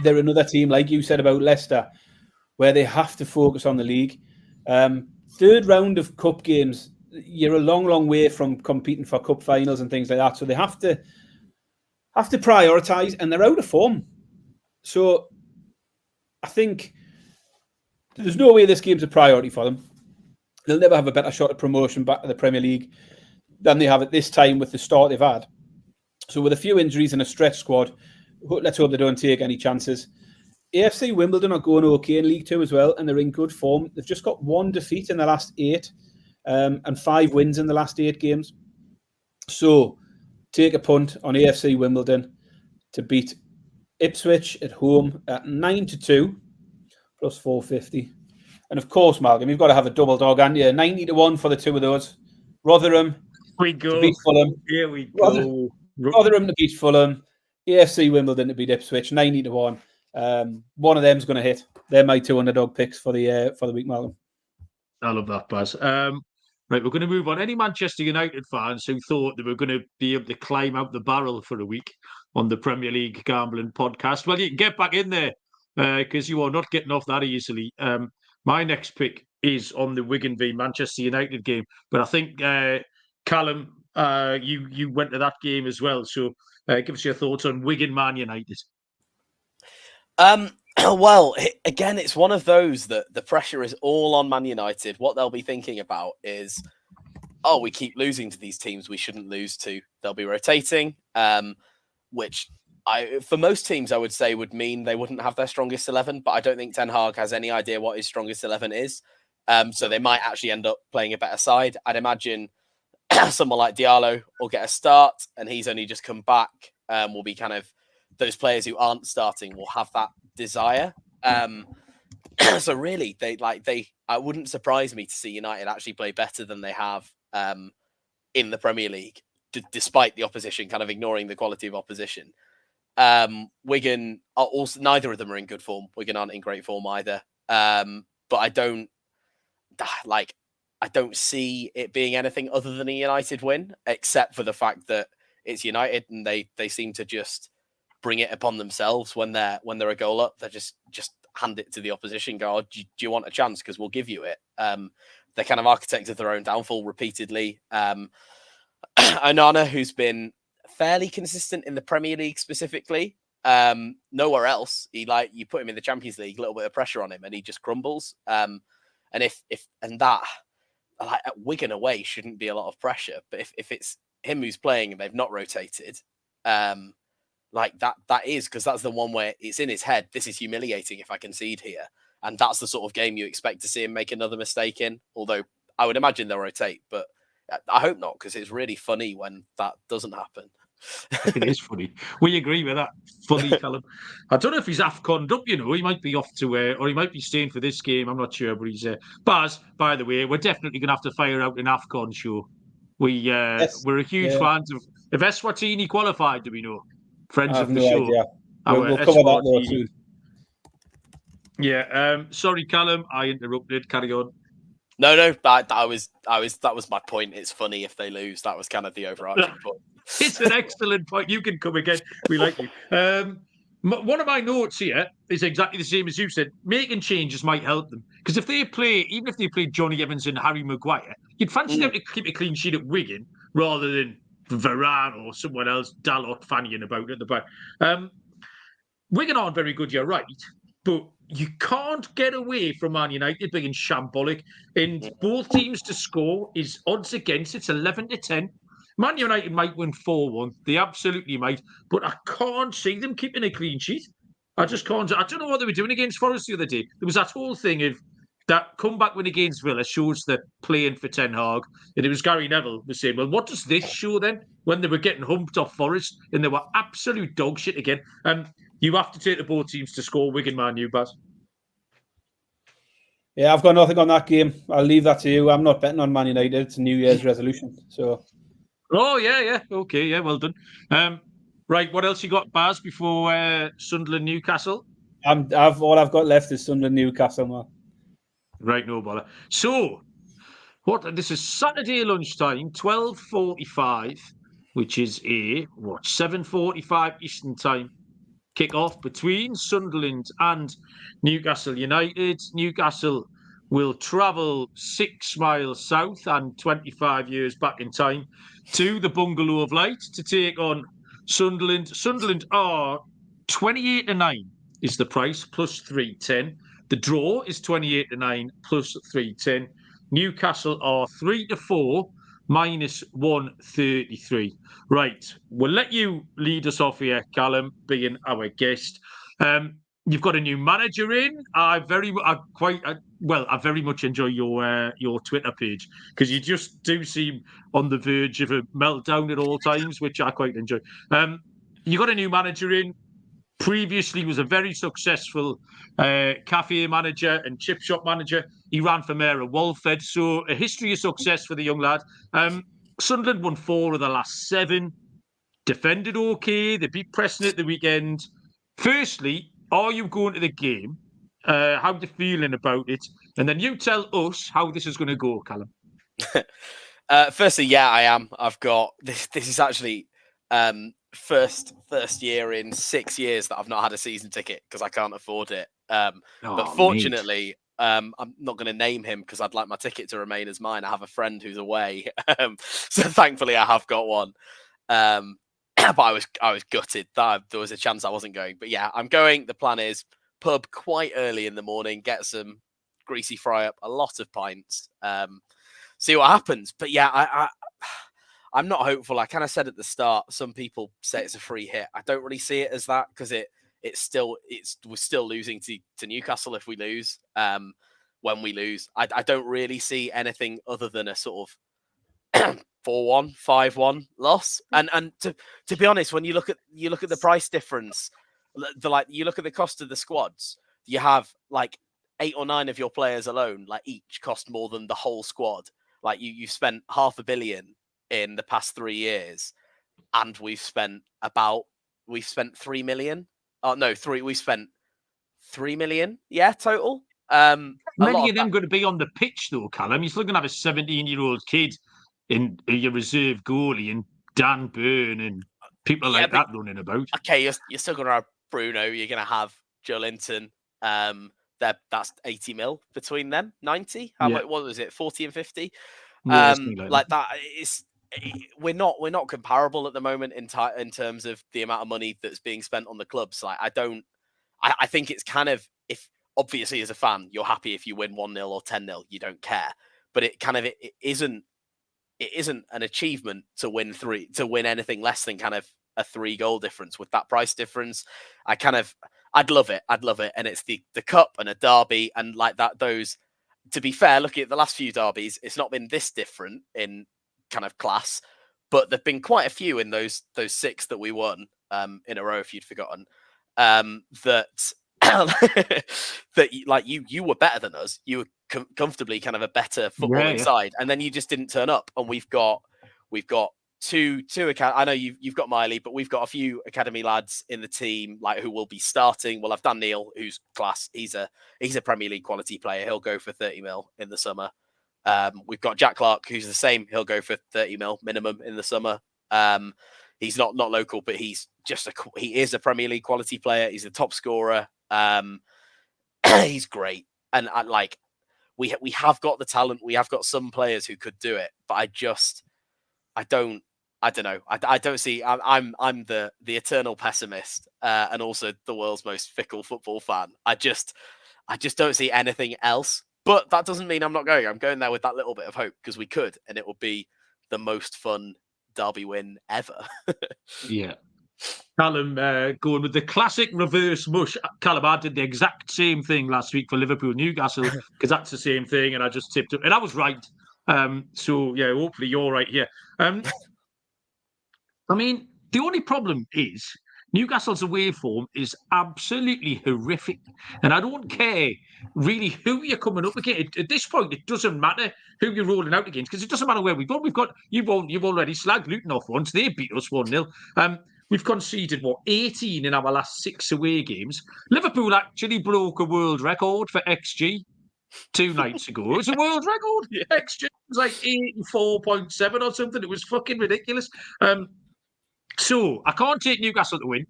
[SPEAKER 2] they're another team, like you said about Leicester, where they have to focus on the league. 3rd round of cup games, you're a long, long way from competing for cup finals and things like that. So they have to prioritise, and they're out of form. So I think there's no way this game's a priority for them. They'll never have a better shot at promotion back to the Premier League than they have at this time with the start they've had. So with a few injuries and a stretch squad, let's hope they don't take any chances. AFC Wimbledon are going okay in League 2 as well, and they're in good form. They've just got 1 defeat in the last 8 and 5 wins in the last 8 games. So take a punt on AFC Wimbledon to beat Ipswich at home at 9-2 plus 450. And of course, Malcolm, you've got to have a double dog, and 90-1 for the 2 of those. Rotherham to beat Fulham.
[SPEAKER 1] Here we go.
[SPEAKER 2] Rotherham to beat Fulham. AFC Wimbledon to beat Ipswich. 90-1. One of them's going to hit. They're my 2 underdog picks for the week, Malcolm.
[SPEAKER 1] I love that, Baz. Right, we're going to move on. Any Manchester United fans who thought they were going to be able to climb out the barrel for a week on the Premier League Gambling Podcast, well, you can get back in there because you are not getting off that easily. My next pick is on the Wigan v Manchester United game, but I think Callum, you went to that game as well. So give us your thoughts on Wigan Man United.
[SPEAKER 3] Well, again, it's one of those that the pressure is all on Man United. What they'll be thinking about is, oh, we keep losing to these teams we shouldn't lose to. They'll be rotating, which for most teams, I would say would mean they wouldn't have their strongest 11, but I don't think Ten Hag has any idea what his strongest 11 is. So they might actually end up playing a better side. I'd imagine someone like Diallo will get a start, and he's only just come back. Will be kind of those players who aren't starting will have that desire. So really, it wouldn't surprise me to see United actually play better than they have in the Premier League, despite the opposition kind of ignoring the quality of opposition. Wigan are also, neither of them are in good form. Wigan aren't in great form either. But I don't I don't see it being anything other than a United win, except for the fact that it's United and they seem to just bring it upon themselves when they're a goal up. They just hand it to the opposition. Go, do you want a chance? Because we'll give you it. They're kind of architects of their own downfall repeatedly. Onana, who's been fairly consistent in the Premier League specifically, nowhere else. You put him in the Champions League, a little bit of pressure on him, and he just crumbles. And that like at Wigan away shouldn't be a lot of pressure, but if it's him who's playing and they've not rotated, like that is because that's the one where it's in his head. This is humiliating if I concede here, and that's the sort of game you expect to see him make another mistake in. Although I would imagine they'll rotate, but I hope not, because it's really funny when that doesn't happen.
[SPEAKER 1] It is funny. We agree with that. Funny, Callum. I don't know if he's AFCON'd up, he might be off to or he might be staying for this game. I'm not sure, but he's Baz, by the way, we're definitely going to have to fire out an AFCON show. Yes. We're a huge fans of... If Eswatini qualified, do we know? Friends of the show.
[SPEAKER 2] Idea. We'll cover that though soon.
[SPEAKER 1] Yeah, sorry, Callum, I interrupted. Carry on.
[SPEAKER 3] No, that was my point. It's funny if they lose. That was kind of the overarching point.
[SPEAKER 1] It's an excellent point. You can come again. We like you. One of my notes here is exactly the same as you said. Making changes might help them, because if they play, even if they play Johnny Evans and Harry Maguire, you'd fancy them to keep a clean sheet at Wigan rather than Varane or someone else, Dalot fannying about at the back. Wigan aren't very good, you're right, but you can't get away from Man United being shambolic. And both teams to score is odds against. It's 11-10. Man United might win 4-1. They absolutely might. But I can't see them keeping a clean sheet. I just can't. I don't know what they were doing against Forest the other day. There was that whole thing of that comeback win against Villa shows they're playing for Ten Hag. And it was Gary Neville was saying, well, what does this show then? When they were getting humped off Forest and they were absolute dog shit again. You have to take the both teams to score. Wigan, Man U, Baz.
[SPEAKER 2] Yeah, I've got nothing on that game. I'll leave that to you. I'm not betting on Man United. It's a New Year's resolution. So.
[SPEAKER 1] Oh, yeah. Okay, yeah, well done. Right, what else you got, Baz, before Sunderland, Newcastle?
[SPEAKER 2] All I've got left is Sunderland, Newcastle, man.
[SPEAKER 1] Right, no bother. So, this is Saturday lunchtime, 12:45, which is 7:45 Eastern time. Kick-off between Sunderland and Newcastle United. Newcastle will travel 6 miles south and 25 years back in time to the Bungalow of Light to take on Sunderland. Sunderland are 28-9 is the price, plus 310. The draw is 28-9 plus 310. Newcastle are 3-4 minus 133. Right, we'll let you lead us off here, Callum, being our guest. You've got a new manager in. I very much enjoy your Twitter page, because you just do seem on the verge of a meltdown at all times, which I quite enjoy. You got a new manager in. Previously was a very successful cafe manager and chip shop manager. He ran for mayor of Walford, so a history of success for the young lad. Sunderland won 4 of the last 7. Defended okay. They beat Preston at the weekend. Firstly, are you going to the game? How are you feeling about it? And then you tell us how this is going to go, Callum.
[SPEAKER 3] Firstly, yeah, I am. I've got this. This is actually first year in 6 years that I've not had a season ticket because I can't afford it. But fortunately, I'm not going to name him because I'd like my ticket to remain as mine. I have a friend who's away, so thankfully I have got one. But I was gutted that there was a chance I wasn't going. But yeah, I'm going. The plan is pub quite early in the morning, get some greasy fry up, a lot of pints, see what happens. But yeah, I'm not hopeful. I kind of said at the start, some people say it's a free hit. I don't really see it as that because we're still losing to Newcastle if we lose. When we lose, I don't really see anything other than a sort of 4-1, 5-1 loss. And to be honest, when you look at the price difference, you look at the cost of the squads, you have like 8 or 9 of your players alone, like each cost more than the whole squad. Like you've spent $500 million in the past 3 years, and we've spent 3 million. Oh no, we spent 3 million, total
[SPEAKER 1] Many of them going to be on the pitch, though, Callum. You're still going to have a 17-year-old kid in your reserve goalie and Dan Burn and people like that running about.
[SPEAKER 3] Okay, you're still going to have Bruno. You're going to have Joe Linton. That's 80 mil between them. 90. How much? What was it? 40 and 50. Like that is. We're not comparable at the moment in terms of the amount of money that's being spent on the clubs. Like I think it's kind of, if obviously as a fan you're happy if you win 1-0 or 10-0, you don't care. But it isn't an achievement to win anything less than kind of a 3-goal difference with that price difference. I'd love it. And it's the cup and a derby and like that. Those, to be fair, looking at the last few derbies, it's not been this different in kind of class, but there've been quite a few in those 6 that we won in a row, if you'd forgotten, that that like you were better than us. You were comfortably kind of a better footballing side, and then you just didn't turn up. And we've got two I know you've got Miley, but we've got a few academy lads in the team like who will be starting. We'll have Dan Neil, who's class. He's a Premier League quality player. He'll go for 30 mil in the summer. We've got Jack Clark, who's the same. He'll go for 30 mil minimum in the summer. He's not local, but he is a Premier League quality player. He's a top scorer. He's great, and we have got the talent. We have got some players who could do it, but I don't know. I don't see. I'm the eternal pessimist, and also the world's most fickle football fan. I just don't see anything else. But that doesn't mean I'm not going. I'm going there with that little bit of hope because we could, and it will be the most fun derby win ever.
[SPEAKER 1] Yeah. Callum, going with the classic reverse mush. Callum, I did the exact same thing last week for Liverpool Newcastle because that's the same thing, and I just tipped it, and I was right. So yeah, hopefully you're right here. I mean, the only problem is Newcastle's away form is absolutely horrific, and I don't care really who you're coming up against. At this point, it doesn't matter who you're rolling out against because it doesn't matter where we've gone. You've already slagged Luton off once. They beat us 1-0. We've conceded 18 in our last 6 away games. Liverpool actually broke a world record for XG 2 nights ago. It was a world record. XG was like 84.7 or something. It was fucking ridiculous. So I can't take Newcastle to win.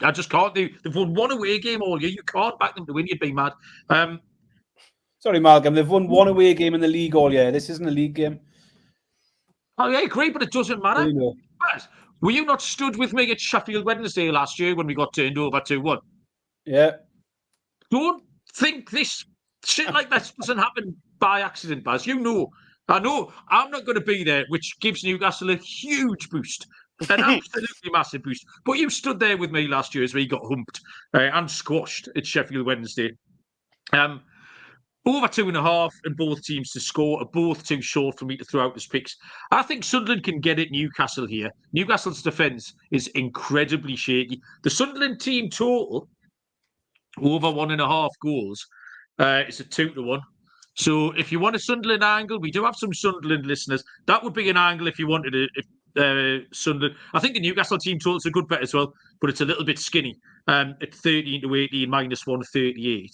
[SPEAKER 1] I just can't do. They've won 1 away game all year. You can't back them to win. You'd be mad.
[SPEAKER 2] Sorry, Malcolm. They've won 1 away game in the league all year. This isn't a league game.
[SPEAKER 1] Oh yeah, great, but it doesn't matter. But were you not stood with me at Sheffield Wednesday last year when we got turned over 2-1?
[SPEAKER 2] Yeah.
[SPEAKER 1] Don't think this shit like that doesn't happen by accident, Baz. You know. I know. I'm not going to be there, which gives Newcastle a huge boost. An absolutely massive boost. But you stood there with me last year as we got humped and squashed at Sheffield Wednesday. Over 2.5 and both teams to score are both too short for me to throw out as picks. I think Sunderland can get at Newcastle here. Newcastle's defence is incredibly shaky. The Sunderland team total over 1.5 goals is a 2-1. So if you want a Sunderland angle, we do have some Sunderland listeners. That would be an angle if you wanted it. Sunderland. I think the Newcastle team total is a good bet as well, but it's a little bit skinny at 13 to 18 minus 138.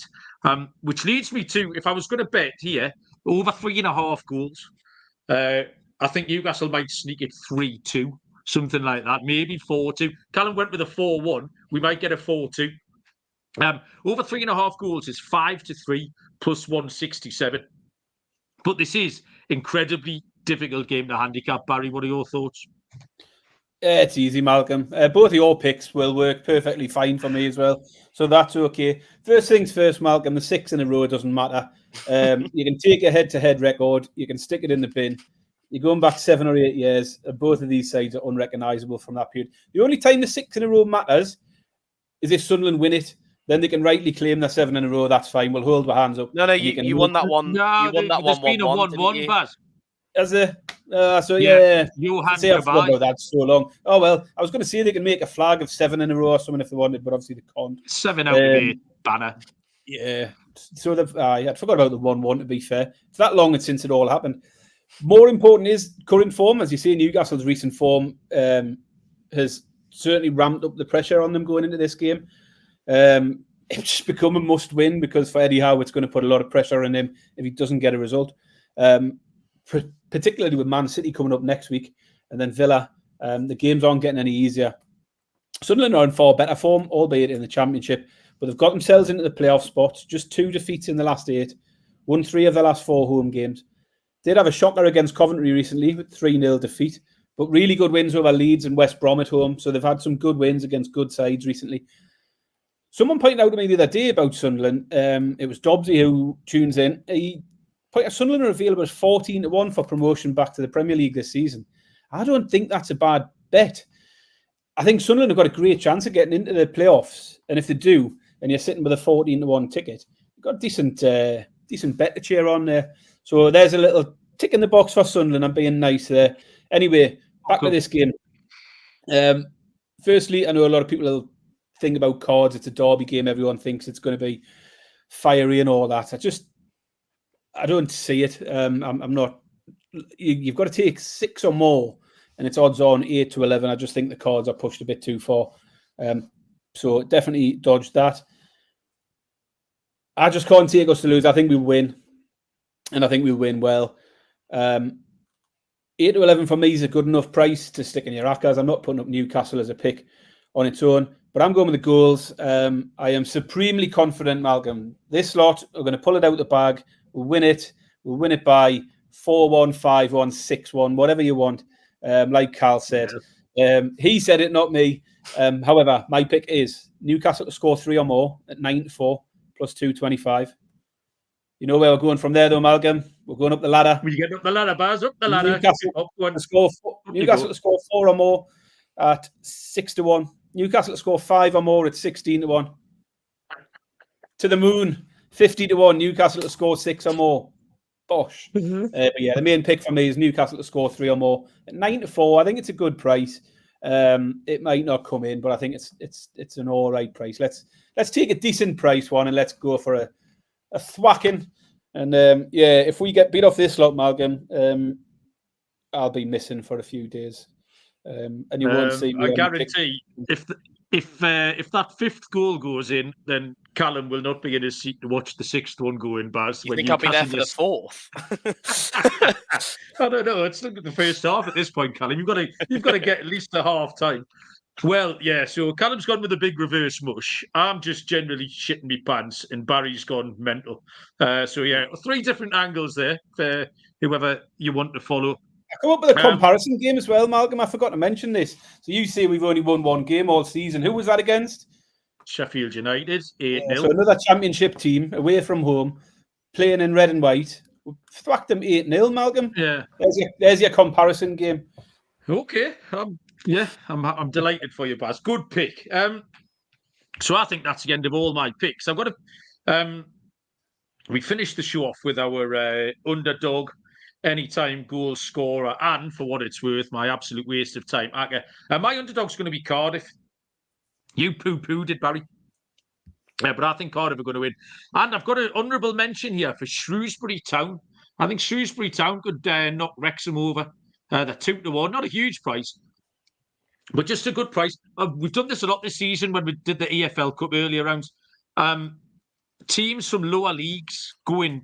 [SPEAKER 1] Which leads me to, if I was going to bet here, over 3.5 goals, I think Newcastle might sneak it 3-2, something like that, maybe 4-2. Callum went with a 4-1. We might get a 4-2. Over 3.5 goals is 5-3 plus 167. But this is incredibly difficult game to handicap. Barry, what are your thoughts?
[SPEAKER 2] Yeah, it's easy, Malcolm. Both of your picks will work perfectly fine for me as well. So that's okay. First things first, Malcolm, the 6 in a row doesn't matter. You can take a head-to-head record. You can stick it in the bin. You're going back 7 or 8 years. Both of these sides are unrecognisable from that period. The only time the 6 in a row matters is if Sunderland win it. Then they can rightly claim their 7 in a row. That's fine. We'll hold our hands up.
[SPEAKER 3] No, you won that one.
[SPEAKER 1] No,
[SPEAKER 3] you won that
[SPEAKER 1] there's
[SPEAKER 3] 1-1,
[SPEAKER 1] been a 1-1, Baz.
[SPEAKER 2] As a so yeah,
[SPEAKER 1] you had
[SPEAKER 2] I've forgot about that so long. Oh well, I was going to say they can make a flag of 7 in a row or something if they wanted, but obviously they can't.
[SPEAKER 1] 7 out of 8 banner.
[SPEAKER 2] Yeah, so they've. I'd forgot about the 1-1. To be fair, it's that long since it all happened. More important is current form, as you see. Newcastle's recent form has certainly ramped up the pressure on them going into this game. it's just become a must-win because for Eddie Howe, it's going to put a lot of pressure on him if he doesn't get a result. Particularly with Man City coming up next week and then Villa. The games aren't getting any easier. Sunderland are in far better form, albeit in the Championship, but they've got themselves into the playoff spots. Just 2 defeats in the last 8. Won 3 of the last 4 home games. Did have a shocker against Coventry recently with 3-0 defeat, but really good wins over Leeds and West Brom at home. So they've had some good wins against good sides recently. Someone pointed out to me the other day about Sunderland. It was Dobbsy who tunes in. He pointed out Sunderland are available as 14-1 for promotion back to the Premier League this season. I don't think that's a bad bet. I think Sunderland have got a great chance of getting into the playoffs. And if they do, and you're sitting with a 14-1 ticket, you've got a decent bet to cheer on there. So there's a little tick in the box for Sunderland. I'm being nice there. Anyway, back to this game. Firstly, I know a lot of people will think about cards. It's a derby game. Everyone thinks it's going to be fiery and all that. I don't see it. I'm not. You've got to take 6 or more, and it's odds on 8 to 11. I just think the cards are pushed a bit too far. So definitely dodge that. I just can't take us to lose. I think we win, and I think we win well. 8 to 11 for me is a good enough price to stick in your rackers. I'm not putting up Newcastle as a pick on its own, but I'm going with the goals. I am supremely confident, Malcolm. This lot are going to pull it out the bag. We'll win it. We'll win it by 4-1, 5-1, 6-1, whatever you want. Like Cal said. He said it, not me. However, my pick is Newcastle to score 3 or more at 9-4 plus 225. You know where we're going from there, though, Malcolm? We're going up the ladder.
[SPEAKER 1] We get up the ladder, Baz, up the ladder.
[SPEAKER 2] Newcastle to score 4 or more at 6-1. Newcastle to score 5 or more at 16-1. To the moon, 50-1. Newcastle to score 6 or more. Bosh. But yeah, the main pick for me is Newcastle to score 3 or more at 9-4. I think it's a good price. It might not come in, but I think it's an all right price. Let's take a decent price one and let's go for a thwacking. And if we get beat off this lot, Malcolm, I'll be missing for a few days. And you won't see me.
[SPEAKER 1] I guarantee if that 5th goal goes in, then Callum will not be in his seat to watch the 6th one go in, Baz.
[SPEAKER 3] You think I'll be there for the 4th?
[SPEAKER 1] I don't know. It's look at the first half at this point, Callum. You've got to get at least a half time. Well, yeah, so Callum's gone with a big reverse mush. I'm just generally shitting me pants, and Barry's gone mental. So, yeah, 3 different angles there for whoever you want to follow.
[SPEAKER 2] I come up with a comparison game as well, Malcolm. I forgot to mention this. So you say we've only won 1 game all season. Who was that against?
[SPEAKER 1] Sheffield United, 8-0.
[SPEAKER 2] So another Championship team, away from home, playing in red and white. We thwacked them 8-0, Malcolm.
[SPEAKER 1] Yeah.
[SPEAKER 2] There's your comparison game.
[SPEAKER 1] Okay. I'm delighted for you, Baz. Good pick. So I think that's the end of all my picks. I've got to. We finished the show off with our underdog, anytime goal scorer, and for what it's worth, my absolute waste of time. My underdog's going to be Cardiff. You poo-pooed it, Barry. But I think Cardiff are going to win. And I've got an honourable mention here for Shrewsbury Town. I think Shrewsbury Town could knock Wrexham over. They're 2-1, not a huge price, but just a good price. We've done this a lot this season when we did the EFL Cup earlier rounds. Teams from lower leagues going,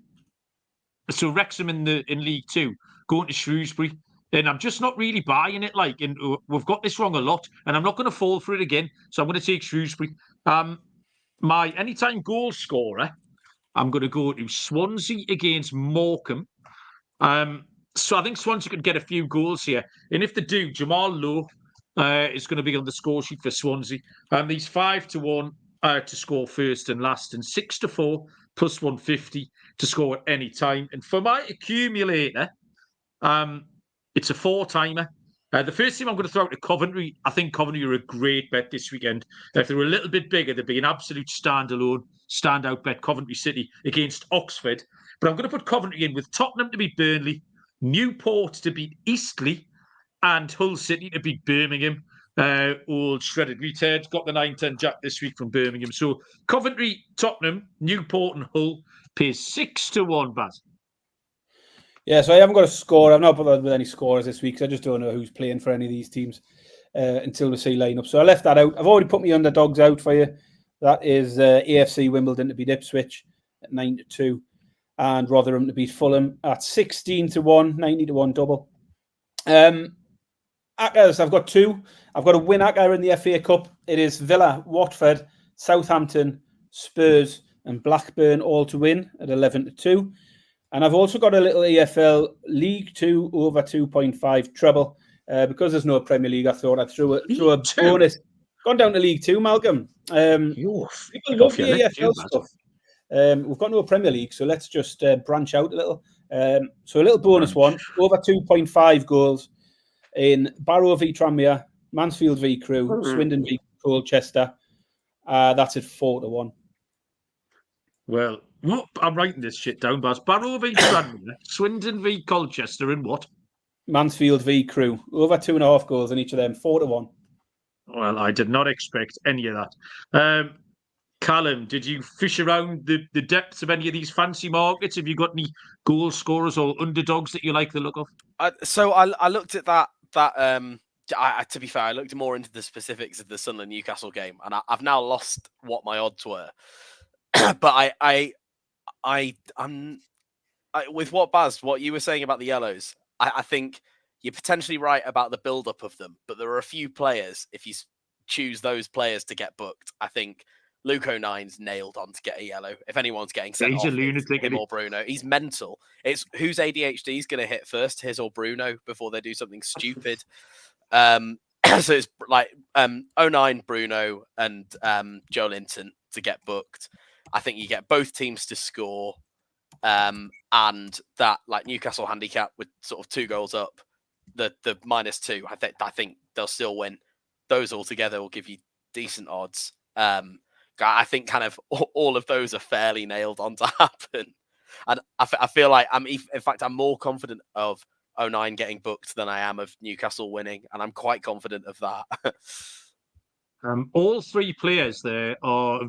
[SPEAKER 1] so Wrexham in League 2 going to Shrewsbury, and I'm just not really buying it. And we've got this wrong a lot, and I'm not going to fall for it again. So I'm going to take Shrewsbury. My anytime goal scorer, I'm going to go to Swansea against Morecambe. So I think Swansea could get a few goals here. And if they do, Jamal Lowe is going to be on the score sheet for Swansea. And these 5-1 to score first and last, and 6-4 plus 150 to score at any time. And for my accumulator, it's a 4-timer. The first team I'm going to throw out to Coventry. I think Coventry are a great bet this weekend. If they were a little bit bigger, they'd be an absolute standout bet, Coventry City against Oxford. But I'm going to put Coventry in with Tottenham to beat Burnley, Newport to beat Eastleigh, and Hull City to beat Birmingham. Old shredded returns got the 9-10 jack this week from Birmingham. So Coventry, Tottenham, Newport, and Hull pays 6-1, Baz.
[SPEAKER 2] Yeah, so I haven't got a score. I've not bothered with any scores this week because I just don't know who's playing for any of these teams until we see lineup. So I left that out. I've already put my underdogs out for you. That is AFC Wimbledon to beat Ipswich at 9-2, and Rotherham to beat Fulham at 16-1, 90-1 double. Accas, I've got two. I've got a win Acca in the FA Cup. It is Villa, Watford, Southampton, Spurs, and Blackburn all to win at 11-2. And I've also got a little EFL League 2 over 2.5 treble. Because there's no Premier League, I thought I'd throw a bonus. Gone down to League 2, Malcolm. People love the EFL stuff. We've got no Premier League, so let's just branch out a little. So a little bonus one, over 2.5 goals in Barrow v Tranmere, Mansfield v Crewe, Swindon v Colchester. That's at 4-1.
[SPEAKER 1] Well, I'm writing this shit down, Baz. Barrow v Tranmere, Swindon v Colchester, and what?
[SPEAKER 2] Mansfield v Crewe. Over 2.5 goals in each of them, 4-1.
[SPEAKER 1] Well, I did not expect any of that. Callum, did you fish around the depths of any of these fancy markets? Have you got any goal scorers or underdogs that you like the look of?
[SPEAKER 3] So I looked at that. To be fair, I looked more into the specifics of the Sunderland Newcastle game, and I've now lost what my odds were. But I'm with what you were saying about the yellows. I think you're potentially right about the build-up of them, but there are a few players. If you choose those players to get booked, I think Luke O'Nine's nailed on to get a yellow. If anyone's getting sent off,
[SPEAKER 1] a lunatic,
[SPEAKER 3] him or Bruno. He's mental. It's whose ADHD is going to hit first, his or Bruno, before they do something stupid. So it's like O'Nine, Bruno, and Joe Linton to get booked. I think you get both teams to score, and that like Newcastle handicap with sort of 2 goals up, the -2. I think they'll still win. Those all together will give you decent odds. I think kind of all of those are fairly nailed on to happen. And I feel like I'm more confident of 09 getting booked than I am of Newcastle winning. And I'm quite confident of that.
[SPEAKER 1] All 3 players there are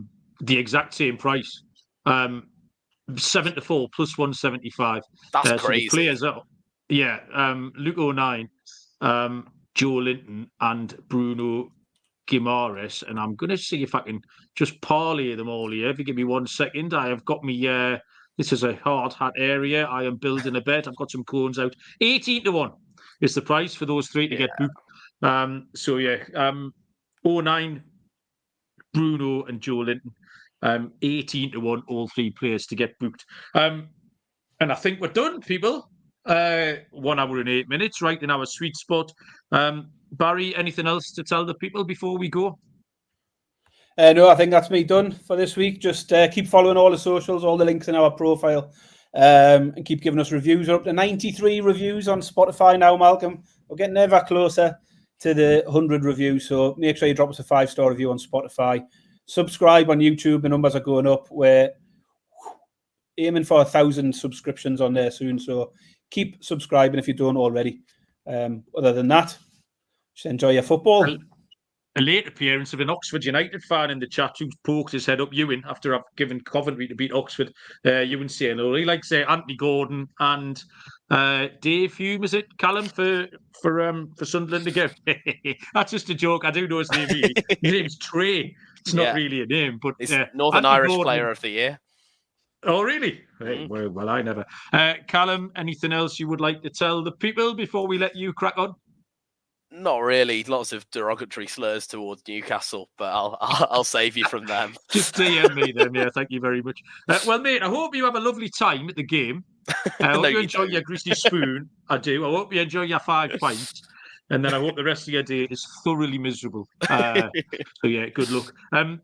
[SPEAKER 1] the exact same price. 7-4 plus 175.
[SPEAKER 3] That's crazy.
[SPEAKER 1] So the players are, Luke O'Nine, Joe Linton, and Bruno Guimaraes, and I'm going to see if I can just parlay them all here. If you give me 1 second, I have got me. This is a hard hat area. I am building a bet. I've got some cones out. 18-1 is the price for those 3 to get booked. 09, Bruno, and Joe Linton. 18-1, all 3 players to get booked. And I think we're done, people. 1 hour and 8 minutes, right in our sweet spot. Barry, anything else to tell the people before we go?
[SPEAKER 2] No, I think that's me done for this week. Just keep following all the socials, all the links in our profile, and keep giving us reviews. We're up to 93 reviews on Spotify now, Malcolm. We're getting ever closer to the 100 reviews, so make sure you drop us a 5-star review on Spotify. Subscribe on YouTube. The numbers are going up. We're aiming for 1,000 subscriptions on there soon, so keep subscribing if you don't already. Other than that, just enjoy your football.
[SPEAKER 1] A late appearance of an Oxford United fan in the chat who poked his head up Ewan after I've given Coventry to beat Oxford. Ewan saying, he likes Anthony Gordon and Dave Hume, is it, Callum, for Sunderland to go? That's just a joke. I do know his name. Really. His name's Trey. It's not really a name, but
[SPEAKER 3] it's Northern
[SPEAKER 1] Anthony
[SPEAKER 3] Irish
[SPEAKER 1] Gordon,
[SPEAKER 3] Player of the Year.
[SPEAKER 1] Oh, really? Well, I never. Callum, anything else you would like to tell the people before we let you crack on?
[SPEAKER 3] Not really. Lots of derogatory slurs towards Newcastle, but I'll save you from them.
[SPEAKER 1] Just DM me then. Yeah, thank you very much. Well, mate, I hope you have a lovely time at the game. I hope you enjoy your greasy spoon. I do. I hope you enjoy your 5 pints. And then I hope the rest of your day is thoroughly miserable. So, good luck.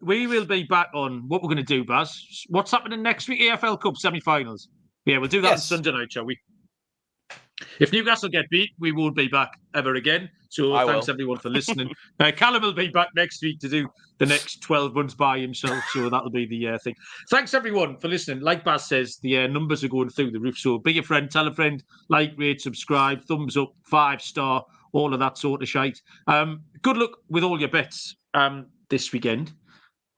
[SPEAKER 1] We will be back on what we're going to do, Baz. What's happening next week? AFL Cup semi-finals. Yeah, we'll do that on Sunday night, shall we? If Newcastle get beat, we won't be back ever again. So thanks everyone for listening. Callum will be back next week to do the next 12 months by himself. So that'll be the thing. Thanks everyone for listening. Like Baz says, the numbers are going through the roof. So be a friend, tell a friend, like, rate, subscribe, thumbs up, 5-star, all of that sort of shite. Good luck with all your bets this weekend.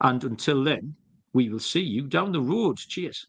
[SPEAKER 1] And until then, we will see you down the road. Cheers.